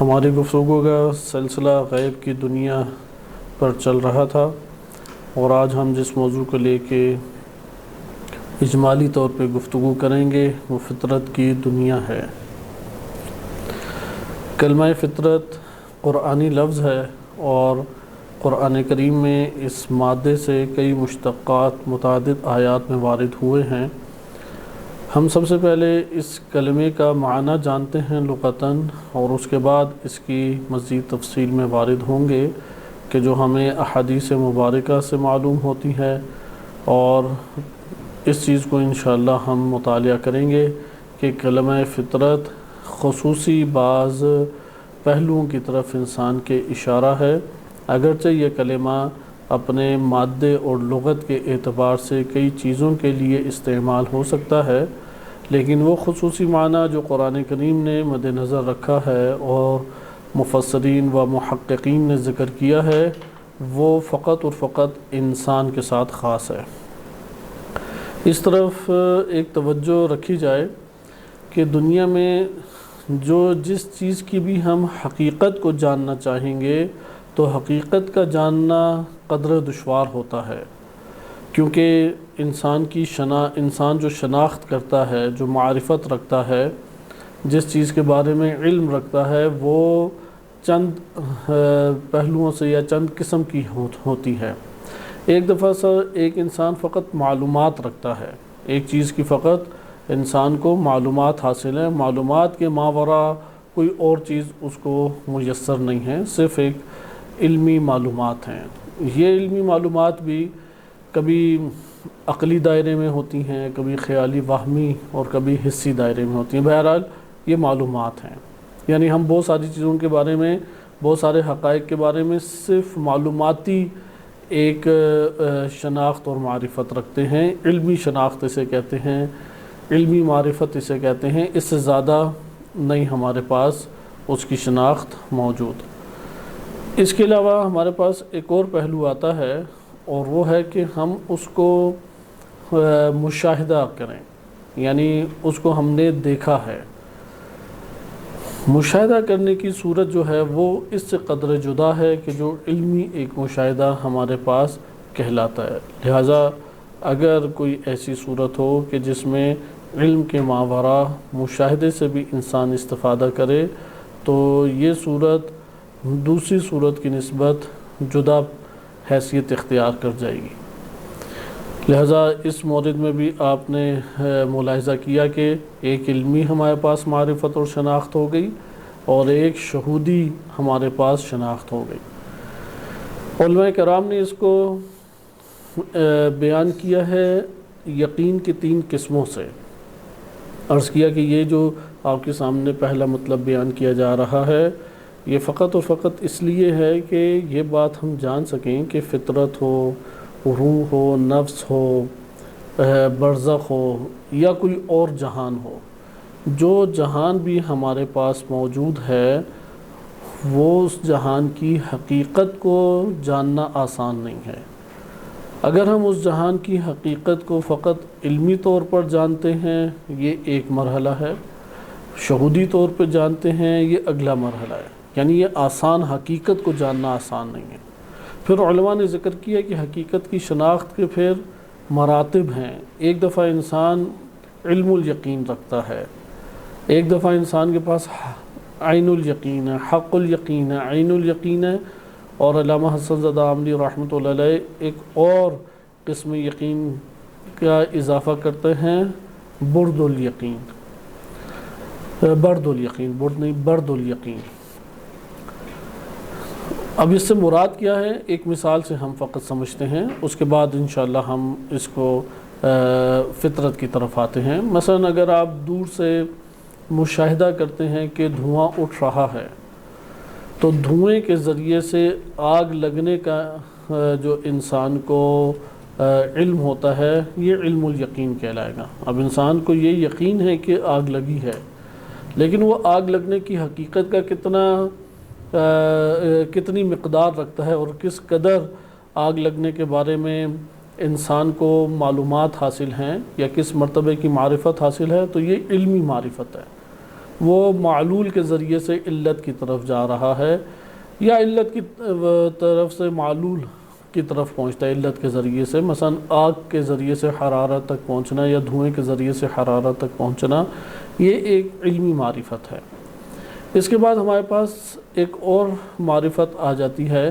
ہماری گفتگو کا سلسلہ غیب کی دنیا پر چل رہا تھا، اور آج ہم جس موضوع کو لے کے اجمالی طور پہ گفتگو کریں گے وہ فطرت کی دنیا ہے۔ کلمہ فطرت قرآنی لفظ ہے، اور قرآن کریم میں اس مادے سے کئی مشتقات متعدد آیات میں وارد ہوئے ہیں۔ ہم سب سے پہلے اس کلمے کا معنی جانتے ہیں لغتاً، اور اس کے بعد اس کی مزید تفصیل میں وارد ہوں گے کہ جو ہمیں احادیث مبارکہ سے معلوم ہوتی ہے، اور اس چیز کو انشاءاللہ ہم مطالعہ کریں گے کہ کلمہ فطرت خصوصی بعض پہلوؤں کی طرف انسان کے اشارہ ہے، اگرچہ یہ کلمہ اپنے مادے اور لغت کے اعتبار سے کئی چیزوں کے لیے استعمال ہو سکتا ہے، لیکن وہ خصوصی معنی جو قرآن کریم نے مد نظر رکھا ہے اور مفسرین و محققین نے ذکر کیا ہے، وہ فقط اور فقط انسان کے ساتھ خاص ہے۔ اس طرف ایک توجہ رکھی جائے کہ دنیا میں جس چیز کی بھی ہم حقیقت کو جاننا چاہیں گے تو حقیقت کا جاننا قدر دشوار ہوتا ہے، کیونکہ انسان جو شناخت کرتا ہے، جو معرفت رکھتا ہے، جس چیز کے بارے میں علم رکھتا ہے، وہ چند پہلوؤں سے یا چند قسم کی ہوتی ہے۔ ایک دفعہ ایک انسان فقط معلومات رکھتا ہے، ایک چیز کی فقط انسان کو معلومات حاصل ہے، معلومات کے ماوراء کوئی اور چیز اس کو میسر نہیں ہے، صرف ایک علمی معلومات ہیں۔ یہ علمی معلومات بھی کبھی عقلی دائرے میں ہوتی ہیں، کبھی خیالی واہمی اور کبھی حسی دائرے میں ہوتی ہیں۔ بہرحال یہ معلومات ہیں، یعنی ہم بہت ساری چیزوں کے بارے میں، بہت سارے حقائق کے بارے میں صرف معلوماتی ایک شناخت اور معرفت رکھتے ہیں، علمی شناخت اسے کہتے ہیں، علمی معرفت اسے کہتے ہیں، اس سے زیادہ نہیں ہمارے پاس اس کی شناخت موجود۔ اس کے علاوہ ہمارے پاس ایک اور پہلو آتا ہے، اور وہ ہے کہ ہم اس کو مشاہدہ کریں، یعنی اس کو ہم نے دیکھا ہے۔ مشاہدہ کرنے کی صورت جو ہے وہ اس سے قدر جدا ہے کہ جو علمی ایک مشاہدہ ہمارے پاس کہلاتا ہے۔ لہٰذا اگر کوئی ایسی صورت ہو کہ جس میں علم کے ماوراء مشاہدے سے بھی انسان استفادہ کرے، تو یہ صورت دوسری صورت کی نسبت جدا حیثیت اختیار کر جائے گی۔ لہٰذا اس مورد میں بھی آپ نے ملاحظہ کیا کہ ایک علمی ہمارے پاس معرفت اور شناخت ہو گئی، اور ایک شہودی ہمارے پاس شناخت ہو گئی۔ علماء کرام نے اس کو بیان کیا ہے یقین کی 3 قسموں سے۔ عرض کیا کہ یہ جو آپ کے سامنے پہلا مطلب بیان کیا جا رہا ہے، یہ فقط اور فقط اس لیے ہے کہ یہ بات ہم جان سکیں کہ فطرت ہو، روح ہو، نفس ہو، برزخ ہو، یا کوئی اور جہان ہو، جو جہان بھی ہمارے پاس موجود ہے، وہ اس جہان کی حقیقت کو جاننا آسان نہیں ہے۔ اگر ہم اس جہان کی حقیقت کو فقط علمی طور پر جانتے ہیں، یہ ایک مرحلہ ہے، شہودی طور پر جانتے ہیں، یہ اگلا مرحلہ ہے، یعنی یہ آسان حقیقت کو جاننا آسان نہیں ہے۔ پھر علماء نے ذکر کیا کہ حقیقت کی شناخت کے پھر مراتب ہیں۔ ایک دفعہ انسان علم الیقین رکھتا ہے، ایک دفعہ انسان کے پاس عین الیقین ہے، حق الیقین ہے، عین الیقین ہے، اور علامہ حسن زادہ عاملی رحمۃ اللہ علیہ ایک اور قسم یقین کا اضافہ کرتے ہیں، برد الیقین، برد الیقین، برد نہیں، برد الیقین۔ اب اس سے مراد کیا ہے، ایک مثال سے ہم فقط سمجھتے ہیں، اس کے بعد انشاءاللہ ہم اس کو فطرت کی طرف آتے ہیں۔ مثلا اگر آپ دور سے مشاہدہ کرتے ہیں کہ دھواں اٹھ رہا ہے، تو دھوئیں کے ذریعے سے آگ لگنے کا جو انسان کو علم ہوتا ہے، یہ علم الیقین کہلائے گا۔ اب انسان کو یہ یقین ہے کہ آگ لگی ہے، لیکن وہ آگ لگنے کی حقیقت کا کتنی مقدار رکھتا ہے، اور کس قدر آگ لگنے کے بارے میں انسان کو معلومات حاصل ہیں یا کس مرتبے کی معرفت حاصل ہے، تو یہ علمی معرفت ہے۔ وہ معلول کے ذریعے سے علت کی طرف جا رہا ہے، یا علت کی طرف سے معلول کی طرف پہنچتا ہے علت کے ذریعے سے، مثلا آگ کے ذریعے سے حرارت تک پہنچنا یا دھوئیں کے ذریعے سے حرارت تک پہنچنا، یہ ایک علمی معرفت ہے۔ اس کے بعد ہمارے پاس ایک اور معرفت آ جاتی ہے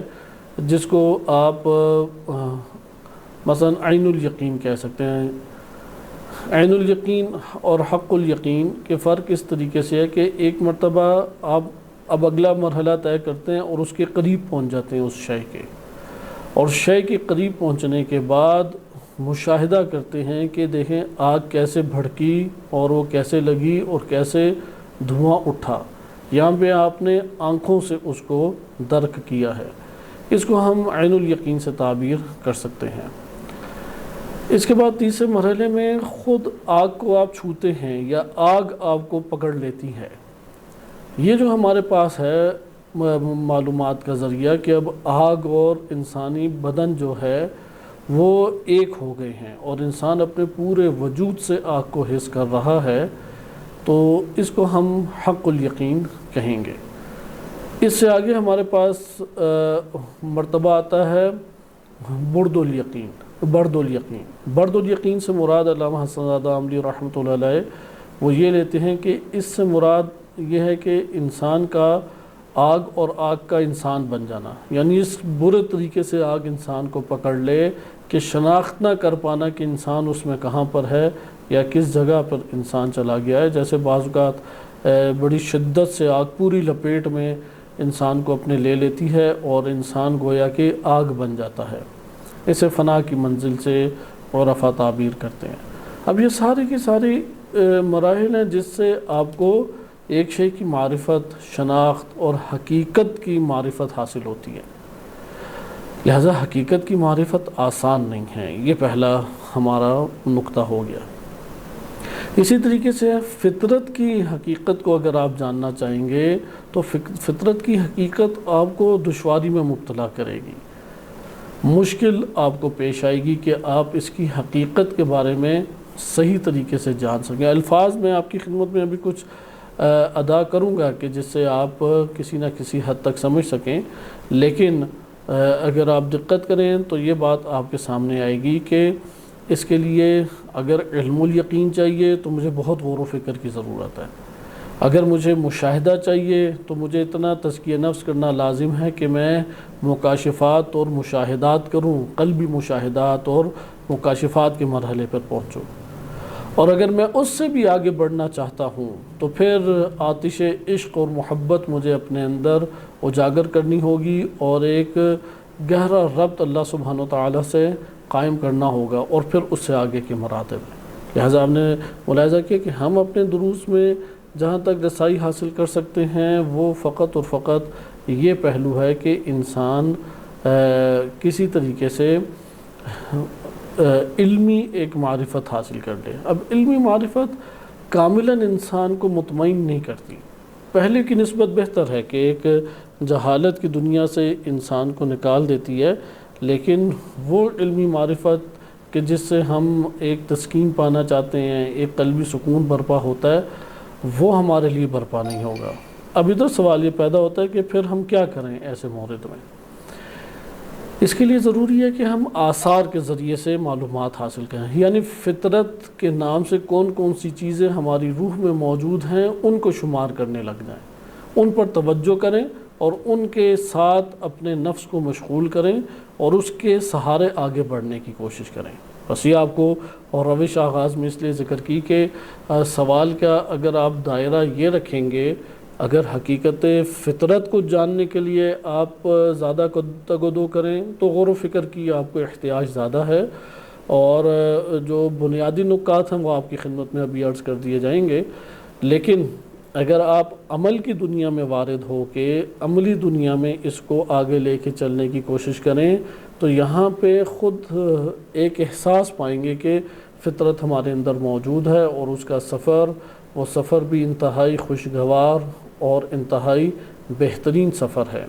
جس کو آپ مثلا عین الیقین کہہ سکتے ہیں۔ عین الیقین اور حق الیقین کے فرق اس طریقے سے ہے کہ ایک مرتبہ آپ اب اگلا مرحلہ طے کرتے ہیں اور اس کے قریب پہنچ جاتے ہیں اس شے کے، اور شے کے قریب پہنچنے کے بعد مشاہدہ کرتے ہیں کہ دیکھیں آگ کیسے بھڑکی اور وہ کیسے لگی اور کیسے دھواں اٹھا۔ یہاں پہ آپ نے آنکھوں سے اس کو درک کیا ہے، اس کو ہم عین الیقین سے تعبیر کر سکتے ہیں۔ اس کے بعد تیسرے مرحلے میں خود آگ کو آپ چھوتے ہیں یا آگ آپ کو پکڑ لیتی ہے۔ یہ جو ہمارے پاس ہے معلومات کا ذریعہ کہ اب آگ اور انسانی بدن جو ہے وہ ایک ہو گئے ہیں اور انسان اپنے پورے وجود سے آگ کو حس کر رہا ہے، تو اس کو ہم حق الیقین کہیں گے۔ اس سے آگے ہمارے پاس مرتبہ آتا ہے برد الیقین۔ برد الیقین سے مراد علامہ حسن زادہ عاملی رحمۃ اللہ علیہ وہ یہ لیتے ہیں کہ اس سے مراد یہ ہے کہ انسان کا آگ اور آگ کا انسان بن جانا، یعنی اس برے طریقے سے آگ انسان کو پکڑ لے کہ شناخت نہ کر پانا کہ انسان اس میں کہاں پر ہے یا کس جگہ پر انسان چلا گیا ہے۔ جیسے بعض اوقات بڑی شدت سے آگ پوری لپیٹ میں انسان کو اپنے لے لیتی ہے اور انسان گویا کہ آگ بن جاتا ہے، اسے فنا کی منزل سے عرفا تعبیر کرتے ہیں۔ اب یہ ساری کی ساری مراحل ہیں جس سے آپ کو ایک شے کی معرفت، شناخت اور حقیقت کی معرفت حاصل ہوتی ہے۔ لہذا حقیقت کی معرفت آسان نہیں ہے، یہ پہلا ہمارا نقطہ ہو گیا۔ اسی طریقے سے فطرت کی حقیقت کو اگر آپ جاننا چاہیں گے تو فطرت کی حقیقت آپ کو دشواری میں مبتلا کرے گی، مشکل آپ کو پیش آئے گی کہ آپ اس کی حقیقت کے بارے میں صحیح طریقے سے جان سکیں۔ الفاظ میں آپ کی خدمت میں ابھی کچھ ادا کروں گا کہ جس سے آپ کسی نہ کسی حد تک سمجھ سکیں، لیکن اگر آپ دقت کریں تو یہ بات آپ کے سامنے آئے گی کہ اس کے لیے اگر علم الیقین چاہیے تو مجھے بہت غور و فکر کی ضرورت ہے، اگر مجھے مشاہدہ چاہیے تو مجھے اتنا تزکیہ نفس کرنا لازم ہے کہ میں مکاشفات اور مشاہدات کروں، قلبی مشاہدات اور مکاشفات کے مرحلے پر پہنچوں، اور اگر میں اس سے بھی آگے بڑھنا چاہتا ہوں تو پھر آتش عشق اور محبت مجھے اپنے اندر اجاگر کرنی ہوگی اور ایک گہرا ربط اللہ سبحانہ وتعالی سے قائم کرنا ہوگا، اور پھر اس سے آگے کے مراتب۔ لہٰذا ہم نے ملاحظہ کیا کہ ہم اپنے دروس میں جہاں تک رسائی حاصل کر سکتے ہیں وہ فقط اور فقط یہ پہلو ہے کہ انسان کسی طریقے سے علمی ایک معرفت حاصل کر لے۔ اب علمی معرفت کاملاً انسان کو مطمئن نہیں کرتی، پہلے کی نسبت بہتر ہے کہ ایک جہالت کی دنیا سے انسان کو نکال دیتی ہے، لیکن وہ علمی معرفت کہ جس سے ہم ایک تسکین پانا چاہتے ہیں، ایک قلبی سکون برپا ہوتا ہے، وہ ہمارے لیے برپا نہیں ہوگا۔ اب ادھر سوال یہ پیدا ہوتا ہے کہ پھر ہم کیا کریں ایسے مورد میں؟ اس کے لیے ضروری ہے کہ ہم آثار کے ذریعے سے معلومات حاصل کریں، یعنی فطرت کے نام سے کون کون سی چیزیں ہماری روح میں موجود ہیں ان کو شمار کرنے لگ جائیں، ان پر توجہ کریں اور ان کے ساتھ اپنے نفس کو مشغول کریں اور اس کے سہارے آگے بڑھنے کی کوشش کریں۔ بس یہ آپ کو اور روش آغاز میں اس لیے ذکر کی کہ سوال کا اگر آپ دائرہ یہ رکھیں گے، اگر حقیقت فطرت کو جاننے کے لیے آپ زیادہ تگ و دو کریں تو غور و فکر کی آپ کو احتیاج زیادہ ہے، اور جو بنیادی نکات ہیں وہ آپ کی خدمت میں ابھی عرض کر دیے جائیں گے۔ لیکن اگر آپ عمل کی دنیا میں وارد ہو کے عملی دنیا میں اس کو آگے لے کے چلنے کی کوشش کریں تو یہاں پہ خود ایک احساس پائیں گے کہ فطرت ہمارے اندر موجود ہے، اور اس کا وہ سفر بھی انتہائی خوشگوار اور انتہائی بہترین سفر ہے۔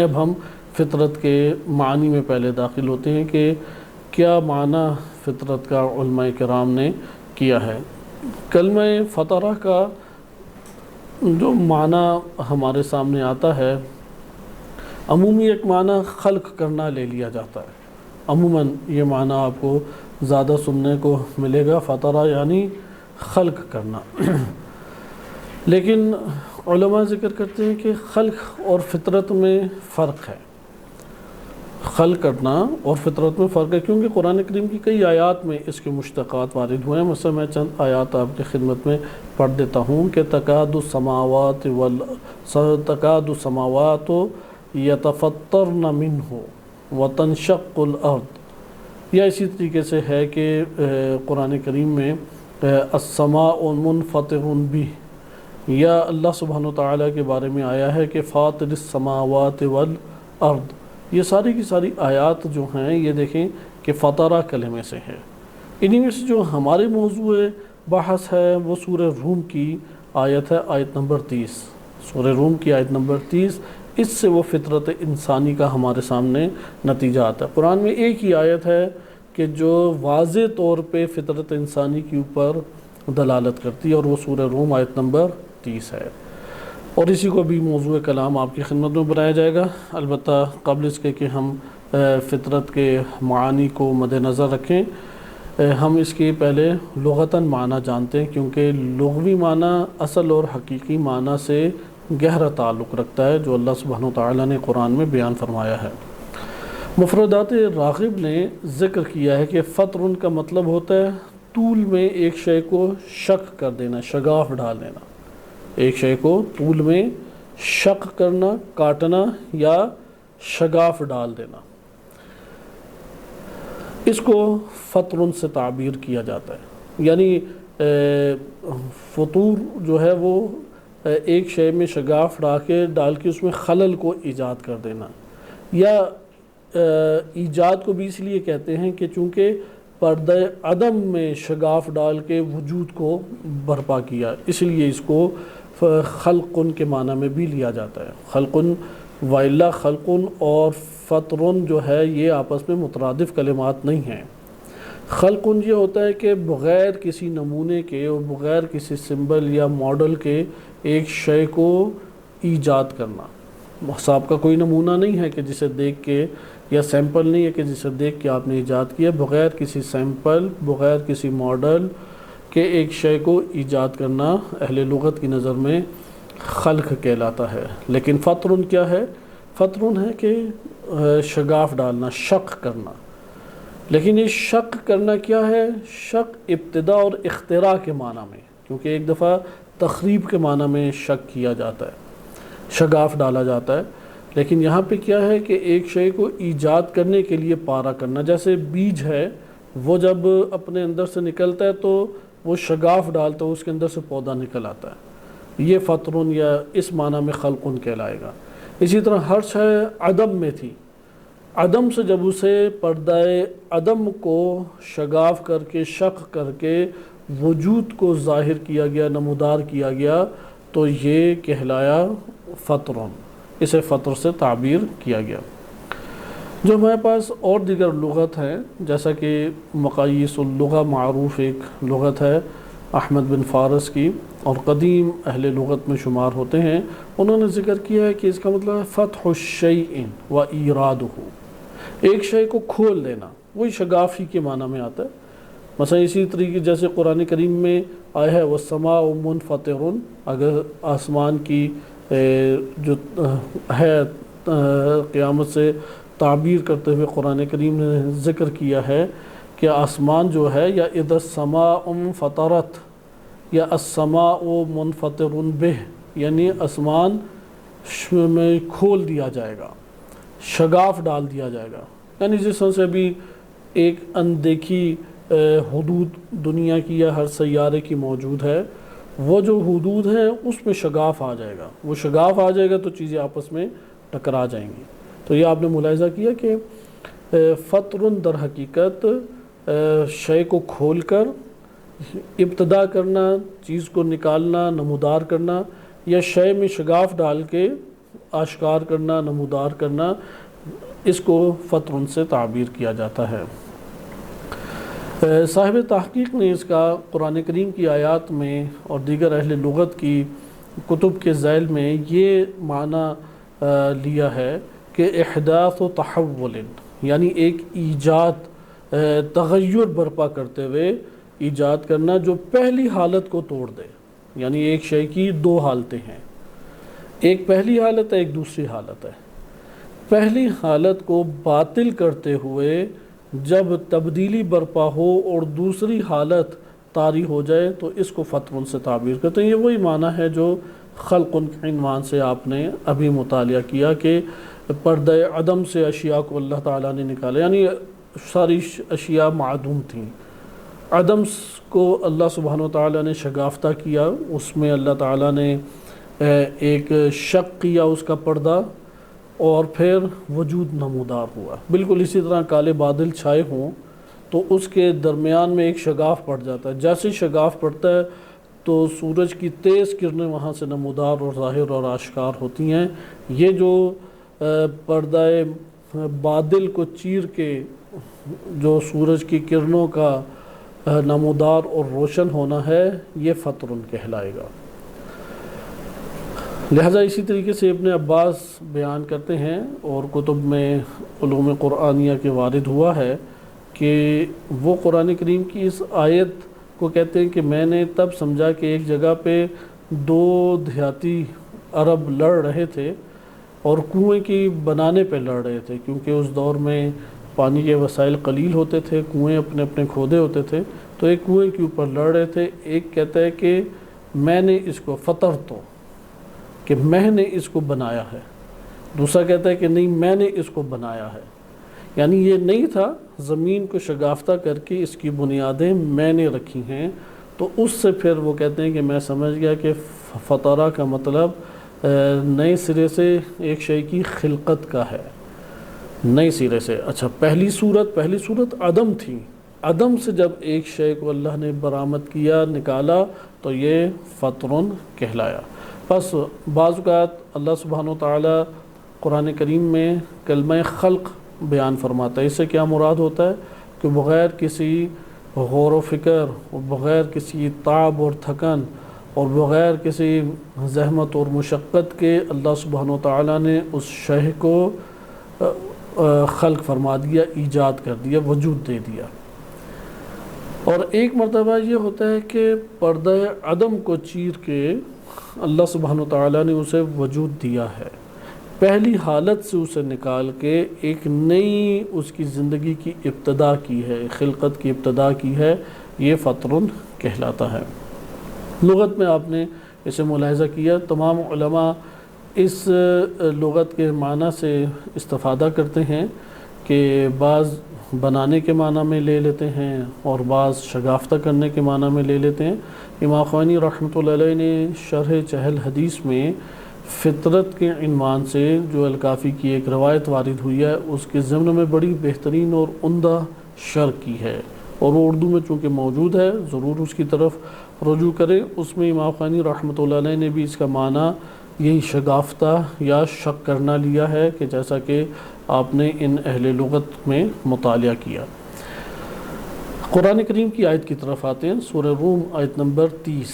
اب ہم فطرت کے معنی میں پہلے داخل ہوتے ہیں کہ کیا معنی فطرت کا علماء کرام نے کیا ہے۔ کلمہ فطرہ کا جو معنی ہمارے سامنے آتا ہے، عمومی ایک معنی خلق کرنا لے لیا جاتا ہے۔ عموماً یہ معنی آپ کو زیادہ سننے کو ملے گا، فطرہ یعنی خلق کرنا۔ لیکن علماء ذکر کرتے ہیں کہ خلق اور فطرت میں فرق ہے۔ خلق کرنا اور فطرت میں فرق ہے، کیونکہ قرآن کریم کی کئی آیات میں اس کے مشتقات وارد ہوئے ہیں۔ مثلا میں چند آیات آپ کی خدمت میں پڑھ دیتا ہوں کہ تکاد السماوات یتفطرن منہ وتنشق الارض، یا اسی طریقے سے ہے کہ قرآن کریم میں السماء منفطر بہ، یا اللہ سبحانہ وتعالیٰ کے بارے میں آیا ہے کہ فاطر السماوات والارض۔ یہ ساری کی ساری آیات جو ہیں یہ دیکھیں کہ فطرہ کلمے سے ہے۔ انہی میں سے جو ہمارے موضوع بحث ہے وہ سورہ روم کی آیت ہے، آیت نمبر 30۔ سورہ روم کی آیت نمبر 30، اس سے وہ فطرت انسانی کا ہمارے سامنے نتیجہ آتا ہے۔ قرآن میں ایک ہی آیت ہے کہ جو واضح طور پہ فطرت انسانی کے اوپر دلالت کرتی ہے، اور وہ سورہ روم آیت نمبر 30 ہے، اور اسی کو بھی موضوع کلام آپ کی خدمت میں بنایا جائے گا۔ البتہ قبل اس کے کہ ہم فطرت کے معانی کو مد نظر رکھیں، ہم اس کے پہلے لغتاً معنی جانتے ہیں، کیونکہ لغوی معنی اصل اور حقیقی معنی سے گہرا تعلق رکھتا ہے جو اللہ سبحانہ وتعالیٰ نے قرآن میں بیان فرمایا ہے۔ مفردات راغب نے ذکر کیا ہے کہ فطر کا مطلب ہوتا ہے طول میں ایک شے کو شق کر دینا، شگاف ڈال دینا، ایک شے کو طول میں شق کرنا، کاٹنا یا شگاف ڈال دینا، اس کو فطر سے تعبیر کیا جاتا ہے۔ یعنی فطور جو ہے وہ ایک شے میں شگاف ڈال کے اس میں خلل کو ایجاد کر دینا، یا ایجاد کو بھی اس لیے کہتے ہیں کہ چونکہ پردہ عدم میں شگاف ڈال کے وجود کو برپا کیا، اس لیے اس کو خلقن کے معنی میں بھی لیا جاتا ہے۔ خلقن وَإِلَّا خلقن اور فطرن جو ہے یہ آپس میں مترادف کلمات نہیں ہیں۔ خلقن یہ ہوتا ہے کہ بغیر کسی نمونے کے اور بغیر کسی سمبل یا ماڈل کے ایک شے کو ایجاد کرنا۔ صاحب کا کوئی نمونہ نہیں ہے کہ جسے دیکھ کے، یا سیمپل نہیں ہے کہ جسے دیکھ کے آپ نے ایجاد کیا، بغیر کسی سیمپل، بغیر کسی ماڈل کے ایک شے کو ایجاد کرنا اہل لغت کی نظر میں خلق کہلاتا ہے۔ لیکن فطرن کیا ہے؟ فطرن ہے کہ شگاف ڈالنا، شق کرنا۔ لیکن یہ شق کرنا کیا ہے؟ شق ابتدا اور اختراع کے معنی میں، کیونکہ ایک دفعہ تخریب کے معنی میں شق کیا جاتا ہے، شگاف ڈالا جاتا ہے۔ لیکن یہاں پہ کیا ہے کہ ایک شے کو ایجاد کرنے کے لیے پارا کرنا، جیسے بیج ہے وہ جب اپنے اندر سے نکلتا ہے تو وہ شگاف ڈالتا ہے، اس کے اندر سے پودا نکل آتا ہے، یہ فطرن یا اس معنی میں خلقن کہلائے گا۔ اسی طرح ہر شے عدم میں تھی، عدم سے جب اسے پردہ عدم کو شگاف کر کے، شق کر کے وجود کو ظاہر کیا گیا، نمودار کیا گیا، تو یہ کہلایا فطرن، اسے فطر سے تعبیر کیا گیا۔ جو ہمارے پاس اور دیگر لغت ہیں، جیسا کہ مقاییس اللغہ معروف ایک لغت ہے احمد بن فارس کی، اور قدیم اہل لغت میں شمار ہوتے ہیں، انہوں نے ذکر کیا ہے کہ اس کا مطلب ہے فتح الشیء و ایرادہ، ایک شے کو کھول دینا، وہی شگاف ہی کے معنی میں آتا ہے۔ مثلا اسی طریقے جیسے قرآن کریم میں آیا ہے والسماء منفطر، اگر آسمان کی جو ہے قیامت سے تعبیر کرتے ہوئے قرآن کریم نے ذکر کیا ہے کہ آسمان جو ہے، یا اذا السماء انفطرت یا السماء منفطر بہ، یعنی آسمان میں کھول دیا جائے گا، شگاف ڈال دیا جائے گا۔ یعنی جس طرح سے ابھی ایک اندیکھی حدود دنیا کی یا ہر سیارے کی موجود ہے، وہ جو حدود ہیں اس میں شگاف آ جائے گا، وہ شگاف آ جائے گا تو چیزیں آپس میں ٹکرا جائیں گی۔ تو یہ آپ نے ملاحظہ کیا کہ فطرن در حقیقت شے کو کھول کر ابتدا کرنا، چیز کو نکالنا، نمودار کرنا، یا شے میں شگاف ڈال کے آشکار کرنا، نمودار کرنا، اس کو فطرن سے تعبیر کیا جاتا ہے۔ صاحب تحقیق نے اس کا قرآن کریم کی آیات میں اور دیگر اہل لغت کی کتب کے ذیل میں یہ معنی لیا ہے کہ احداث و تحول، یعنی ایک ایجاد، تغیر برپا کرتے ہوئے ایجاد کرنا جو پہلی حالت کو توڑ دے۔ یعنی ایک شے کی دو حالتیں ہیں، ایک پہلی حالت ہے، ایک دوسری حالت ہے۔ پہلی حالت کو باطل کرتے ہوئے جب تبدیلی برپا ہو اور دوسری حالت طاری ہو جائے تو اس کو فطر سے تعبیر کرتے ہیں۔ یہ وہی معنی ہے جو خلق کے عنوان سے آپ نے ابھی مطالعہ کیا کہ پردہ عدم سے اشیاء کو اللہ تعالیٰ نے نکالا، یعنی ساری اشیاء معدوم تھیں، عدم کو اللہ سبحانہ و تعالیٰ نے شگافتہ کیا، اس میں اللہ تعالیٰ نے ایک شق کیا اس کا پردہ، اور پھر وجود نمودار ہوا۔ بالکل اسی طرح کالے بادل چھائے ہوں تو اس کے درمیان میں ایک شگاف پڑ جاتا ہے، جیسے شگاف پڑتا ہے تو سورج کی تیز کرنیں وہاں سے نمودار اور ظاہر اور آشکار ہوتی ہیں۔ یہ جو پردہ بادل کو چیر کے جو سورج کی کرنوں کا نمودار اور روشن ہونا ہے، یہ فطر کہلائے گا۔ لہٰذا اسی طریقے سے ابن عباس بیان کرتے ہیں اور کتب میں علوم قرآنیہ کے وارد ہوا ہے کہ وہ قرآن کریم کی اس آیت کو کہتے ہیں کہ میں نے تب سمجھا کہ ایک جگہ پہ دو دیہاتی عرب لڑ رہے تھے اور کنویں کی بنانے پہ لڑ رہے تھے، کیونکہ اس دور میں پانی کے وسائل قلیل ہوتے تھے، کنویں اپنے اپنے کھودے ہوتے تھے، تو ایک کنویں کے اوپر لڑ رہے تھے۔ ایک کہتا ہے کہ میں نے اس کو فطر تو، کہ میں نے اس کو بنایا ہے، دوسرا کہتا ہے کہ نہیں میں نے اس کو بنایا ہے، یعنی یہ نہیں تھا، زمین کو شگافتہ کر کے اس کی بنیادیں میں نے رکھی ہیں۔ تو اس سے پھر وہ کہتے ہیں کہ میں سمجھ گیا کہ فطرہ کا مطلب نئے سرے سے ایک شے کی خلقت کا ہے، نئے سرے سے۔ اچھا، پہلی صورت عدم تھی، عدم سے جب ایک شے کو اللہ نے برآمد کیا، نکالا، تو یہ فطر کہلایا۔ پس بعض اوقات اللہ سبحانہ وتعالی قرآن کریم میں کلمہ خلق بیان فرماتا ہے۔ اس سے کیا مراد ہوتا ہے کہ بغیر کسی غور و فکر، بغیر کسی تعب اور تھکن اور بغیر کسی زحمت اور مشقت کے اللہ سبحانہ وتعالی نے اس شے کو خلق فرما دیا، ایجاد کر دیا، وجود دے دیا۔ اور ایک مرتبہ یہ ہوتا ہے کہ پردہ عدم کو چیر کے اللہ سبحانہ وتعالی نے اسے وجود دیا ہے، پہلی حالت سے اسے نکال کے ایک نئی اس کی زندگی کی ابتدا کی ہے، خلقت کی ابتدا کی ہے، یہ فطر کہلاتا ہے۔ لغت میں آپ نے اسے ملاحظہ کیا، تمام علماء اس لغت کے معنی سے استفادہ کرتے ہیں کہ بعض بنانے کے معنی میں لے لیتے ہیں اور بعض شگافتہ کرنے کے معنی میں لے لیتے ہیں۔ امام خوانی رحمۃ اللہ علیہ نے شرح چہل حدیث میں فطرت کے عنوان سے جو الکافی کی ایک روایت وارد ہوئی ہے، اس کے ضمن میں بڑی بہترین اور عمدہ شرح کی ہے، اور وہ اردو میں چونکہ موجود ہے ضرور اس کی طرف رجوع کریں۔ اس میں امام خوانی رحمۃ اللہ علیہ نے بھی اس کا معنی یہی شگافتہ یا شک کرنا لیا ہے، کہ جیسا کہ آپ نے ان اہل لغت میں مطالعہ کیا۔ قرآن کریم کی آیت کی طرف آتے ہیں، سورہ روم آیت نمبر 30،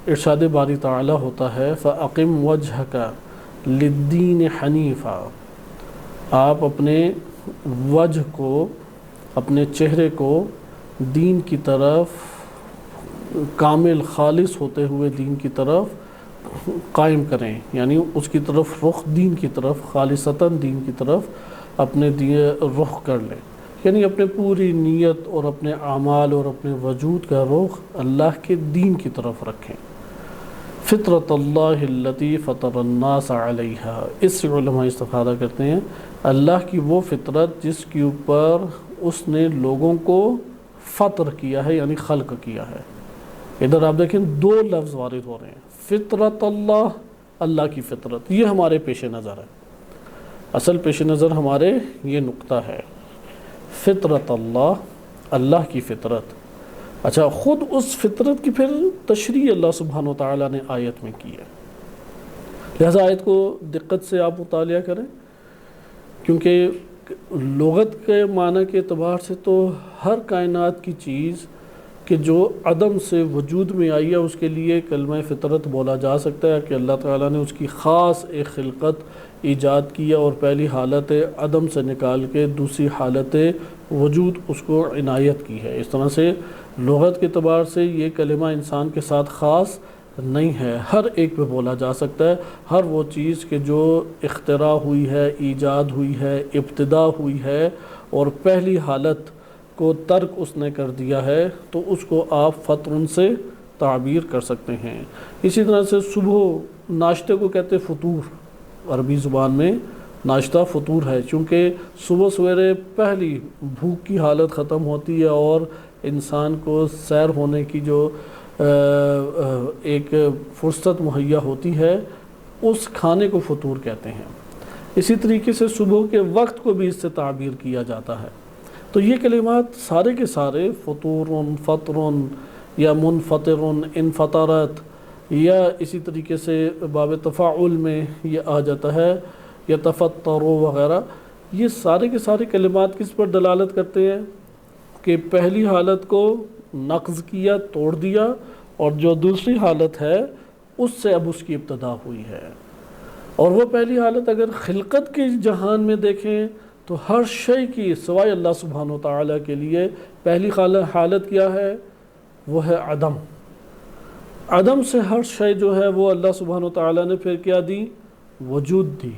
ارشاد باری تعالی ہوتا ہے فَأَقِمْ وَجْهَكَ لِلدِّينِ حَنِيفًا، آپ اپنے وجہ کو، اپنے چہرے کو دین کی طرف کامل خالص ہوتے ہوئے دین کی طرف قائم کریں، یعنی اس کی طرف رخ، دین کی طرف خالصتاً دین کی طرف اپنے رخ کر لیں، یعنی اپنے پوری نیت اور اپنے اعمال اور اپنے وجود کا رخ اللہ کے دین کی طرف رکھیں۔ فطرت اللہ التی فطر الناس علیہا، اس سے علماء استفادہ کرتے ہیں اللہ کی وہ فطرت جس کے اوپر اس نے لوگوں کو فطر کیا ہے، یعنی خلق کیا ہے۔ ادھر آپ دیکھیں دو لفظ وارد ہو رہے ہیں، فطرت اللہ، اللہ کی فطرت، یہ ہمارے پیش نظر ہے، اصل پیش نظر ہمارے یہ نقطہ ہے، فطرت اللہ، اللہ کی فطرت۔ اچھا، خود اس فطرت کی پھر تشریح اللہ سبحانہ وتعالی نے آیت میں کی ہے، لہذا آیت کو دقت سے آپ مطالعہ کریں، کیونکہ لغت کے معنی کے اعتبار سے تو ہر کائنات کی چیز کہ جو عدم سے وجود میں آئی ہے اس کے لیے کلمہ فطرت بولا جا سکتا ہے کہ اللہ تعالیٰ نے اس کی خاص ایک خلقت ایجاد کیا اور پہلی حالت عدم سے نکال کے دوسری حالت وجود اس کو عنایت کی ہے۔ اس طرح سے لغت کے اعتبار سے یہ کلمہ انسان کے ساتھ خاص نہیں ہے، ہر ایک پہ بولا جا سکتا ہے۔ ہر وہ چیز کہ جو اختراع ہوئی ہے، ایجاد ہوئی ہے، ابتدا ہوئی ہے اور پہلی حالت کو ترک اس نے کر دیا ہے تو اس کو آپ فطر سے تعبیر کر سکتے ہیں۔ اسی طرح سے صبح ناشتے کو کہتے فطور، عربی زبان میں ناشتہ فطور ہے، چونکہ صبح سویرے پہلی بھوک کی حالت ختم ہوتی ہے اور انسان کو سیر ہونے کی جو ایک فرصت مہیا ہوتی ہے اس کھانے کو فطور کہتے ہیں۔ اسی طریقے سے صبح کے وقت کو بھی اس سے تعبیر کیا جاتا ہے۔ تو یہ کلمات سارے کے سارے فطور، فطر یا منفطر، انفطرت، یا اسی طریقے سے باب تفاعل میں یہ آ جاتا ہے یا تفطر وغیرہ، یہ سارے کے سارے کلمات کس پر دلالت کرتے ہیں کہ پہلی حالت کو نقض کیا، توڑ دیا، اور جو دوسری حالت ہے اس سے اب اس کی ابتدا ہوئی ہے۔ اور وہ پہلی حالت اگر خلقت کے جہان میں دیکھیں تو ہر شے کی سوائے اللہ سبحانہ و تعالیٰ کے لیے پہلی حالت کیا ہے؟ وہ ہے عدم۔ عدم سے ہر شے جو ہے وہ اللہ سبحانہ و تعالیٰ نے پھر کیا دی؟ وجود دی۔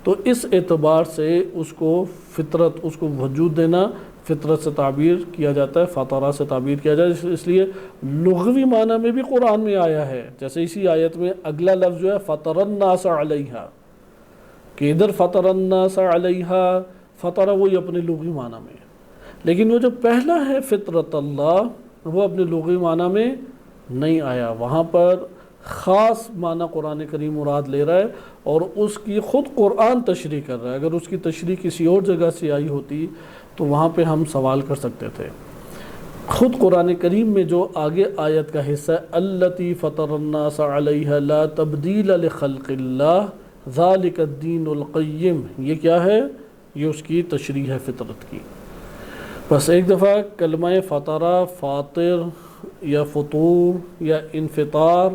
تو اس اعتبار سے اس کو فطرت، اس کو وجود دینا فطرت سے تعبیر کیا جاتا ہے، فطرہ سے تعبیر کیا جاتا ہے۔ اس لیے لغوی معنی میں بھی قرآن میں آیا ہے، جیسے اسی آیت میں اگلا لفظ جو ہے فطر الناس علیہا، کہ ادھر فطر الناس علیہا، فطرہ وہی اپنے لغوی معنی میں، لیکن وہ جو پہلا ہے فطرت اللہ وہ اپنے لغوی معنی میں نہیں آیا، وہاں پر خاص معنی قرآن کریم مراد لے رہا ہے اور اس کی خود قرآن تشریح کر رہا ہے۔ اگر اس کی تشریح کسی اور جگہ سے آئی ہوتی تو وہاں پہ ہم سوال کر سکتے تھے۔ خود قرآن کریم میں جو آگے آیت کا حصہ ہے التی فطر الناس علیہ لا تبدیل لخلق اللہ ذالک الدین القیم، یہ کیا ہے؟ یہ اس کی تشریح ہے فطرت کی۔ بس ایک دفعہ کلمہ فطرہ، فاطر یا فطور یا انفطار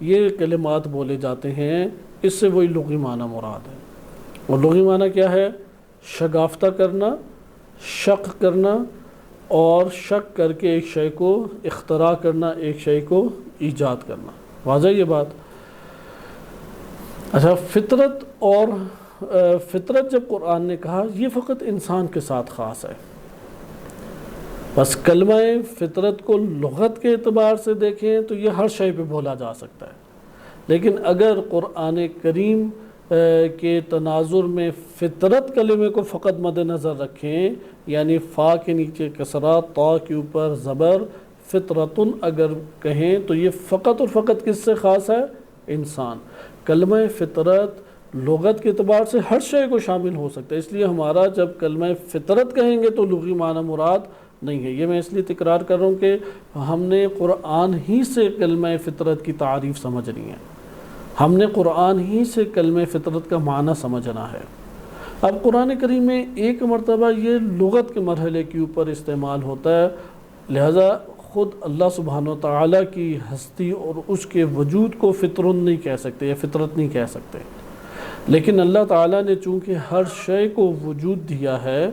یہ کلمات بولے جاتے ہیں، اس سے وہی لغوی معنی مراد ہے۔ اور لغوی معنی کیا ہے؟ شگافتہ کرنا، شک کرنا، اور شک کر کے ایک شے کو اختراع کرنا، ایک شے کو ایجاد کرنا۔ واضح یہ بات؟ اچھا، فطرت اور فطرت جب قرآن نے کہا یہ فقط انسان کے ساتھ خاص ہے، بس کلمہ فطرت کو لغت کے اعتبار سے دیکھیں تو یہ ہر شے پہ بولا جا سکتا ہے، لیکن اگر قرآن کریم کے تناظر میں فطرت کلمے کو فقط مد نظر رکھیں، یعنی فا کے نیچے کسرہ، تا کے اوپر زبر، فطرتن اگر کہیں تو یہ فقط اور فقط کس سے خاص ہے؟ انسان۔ کلمہ فطرت لغت کے اعتبار سے ہر شے کو شامل ہو سکتا ہے، اس لیے ہمارا جب کلمہ فطرت کہیں گے تو لغوی معنی مراد نہیں ہے۔ یہ میں اس لیے تکرار کر رہا ہوں کہ ہم نے قرآن ہی سے کلمہ فطرت کی تعریف سمجھنی ہے، ہم نے قرآن ہی سے کلمہ فطرت کا معنی سمجھنا ہے۔ اب قرآن کریم میں ایک مرتبہ یہ لغت کے مرحلے کے اوپر استعمال ہوتا ہے، لہذا خود اللہ سبحانہ و تعالیٰ کی ہستی اور اس کے وجود کو فطرن نہیں کہہ سکتے یا فطرت نہیں کہہ سکتے، لیکن اللہ تعالیٰ نے چونکہ ہر شے کو وجود دیا ہے،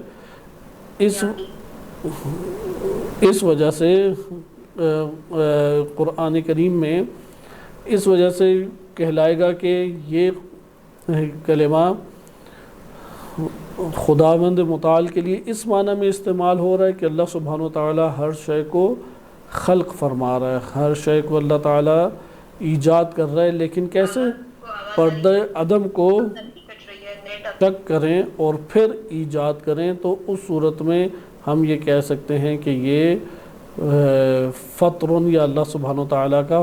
اس وجہ سے قرآن کریم میں اس وجہ سے کہلائے گا کہ یہ کلمہ خداوند متعال کے لیے اس معنی میں استعمال ہو رہا ہے کہ اللہ سبحانہ و تعالیٰ ہر شے کو خلق فرما رہا ہے، ہر شے کو اللہ تعالیٰ ایجاد کر رہا ہے، لیکن کیسے؟ پردہ عدم کو شک کریں اور پھر ایجاد کریں، تو اس صورت میں ہم یہ کہہ سکتے ہیں کہ یہ فطر یا اللہ سبحانہ و تعالیٰ کا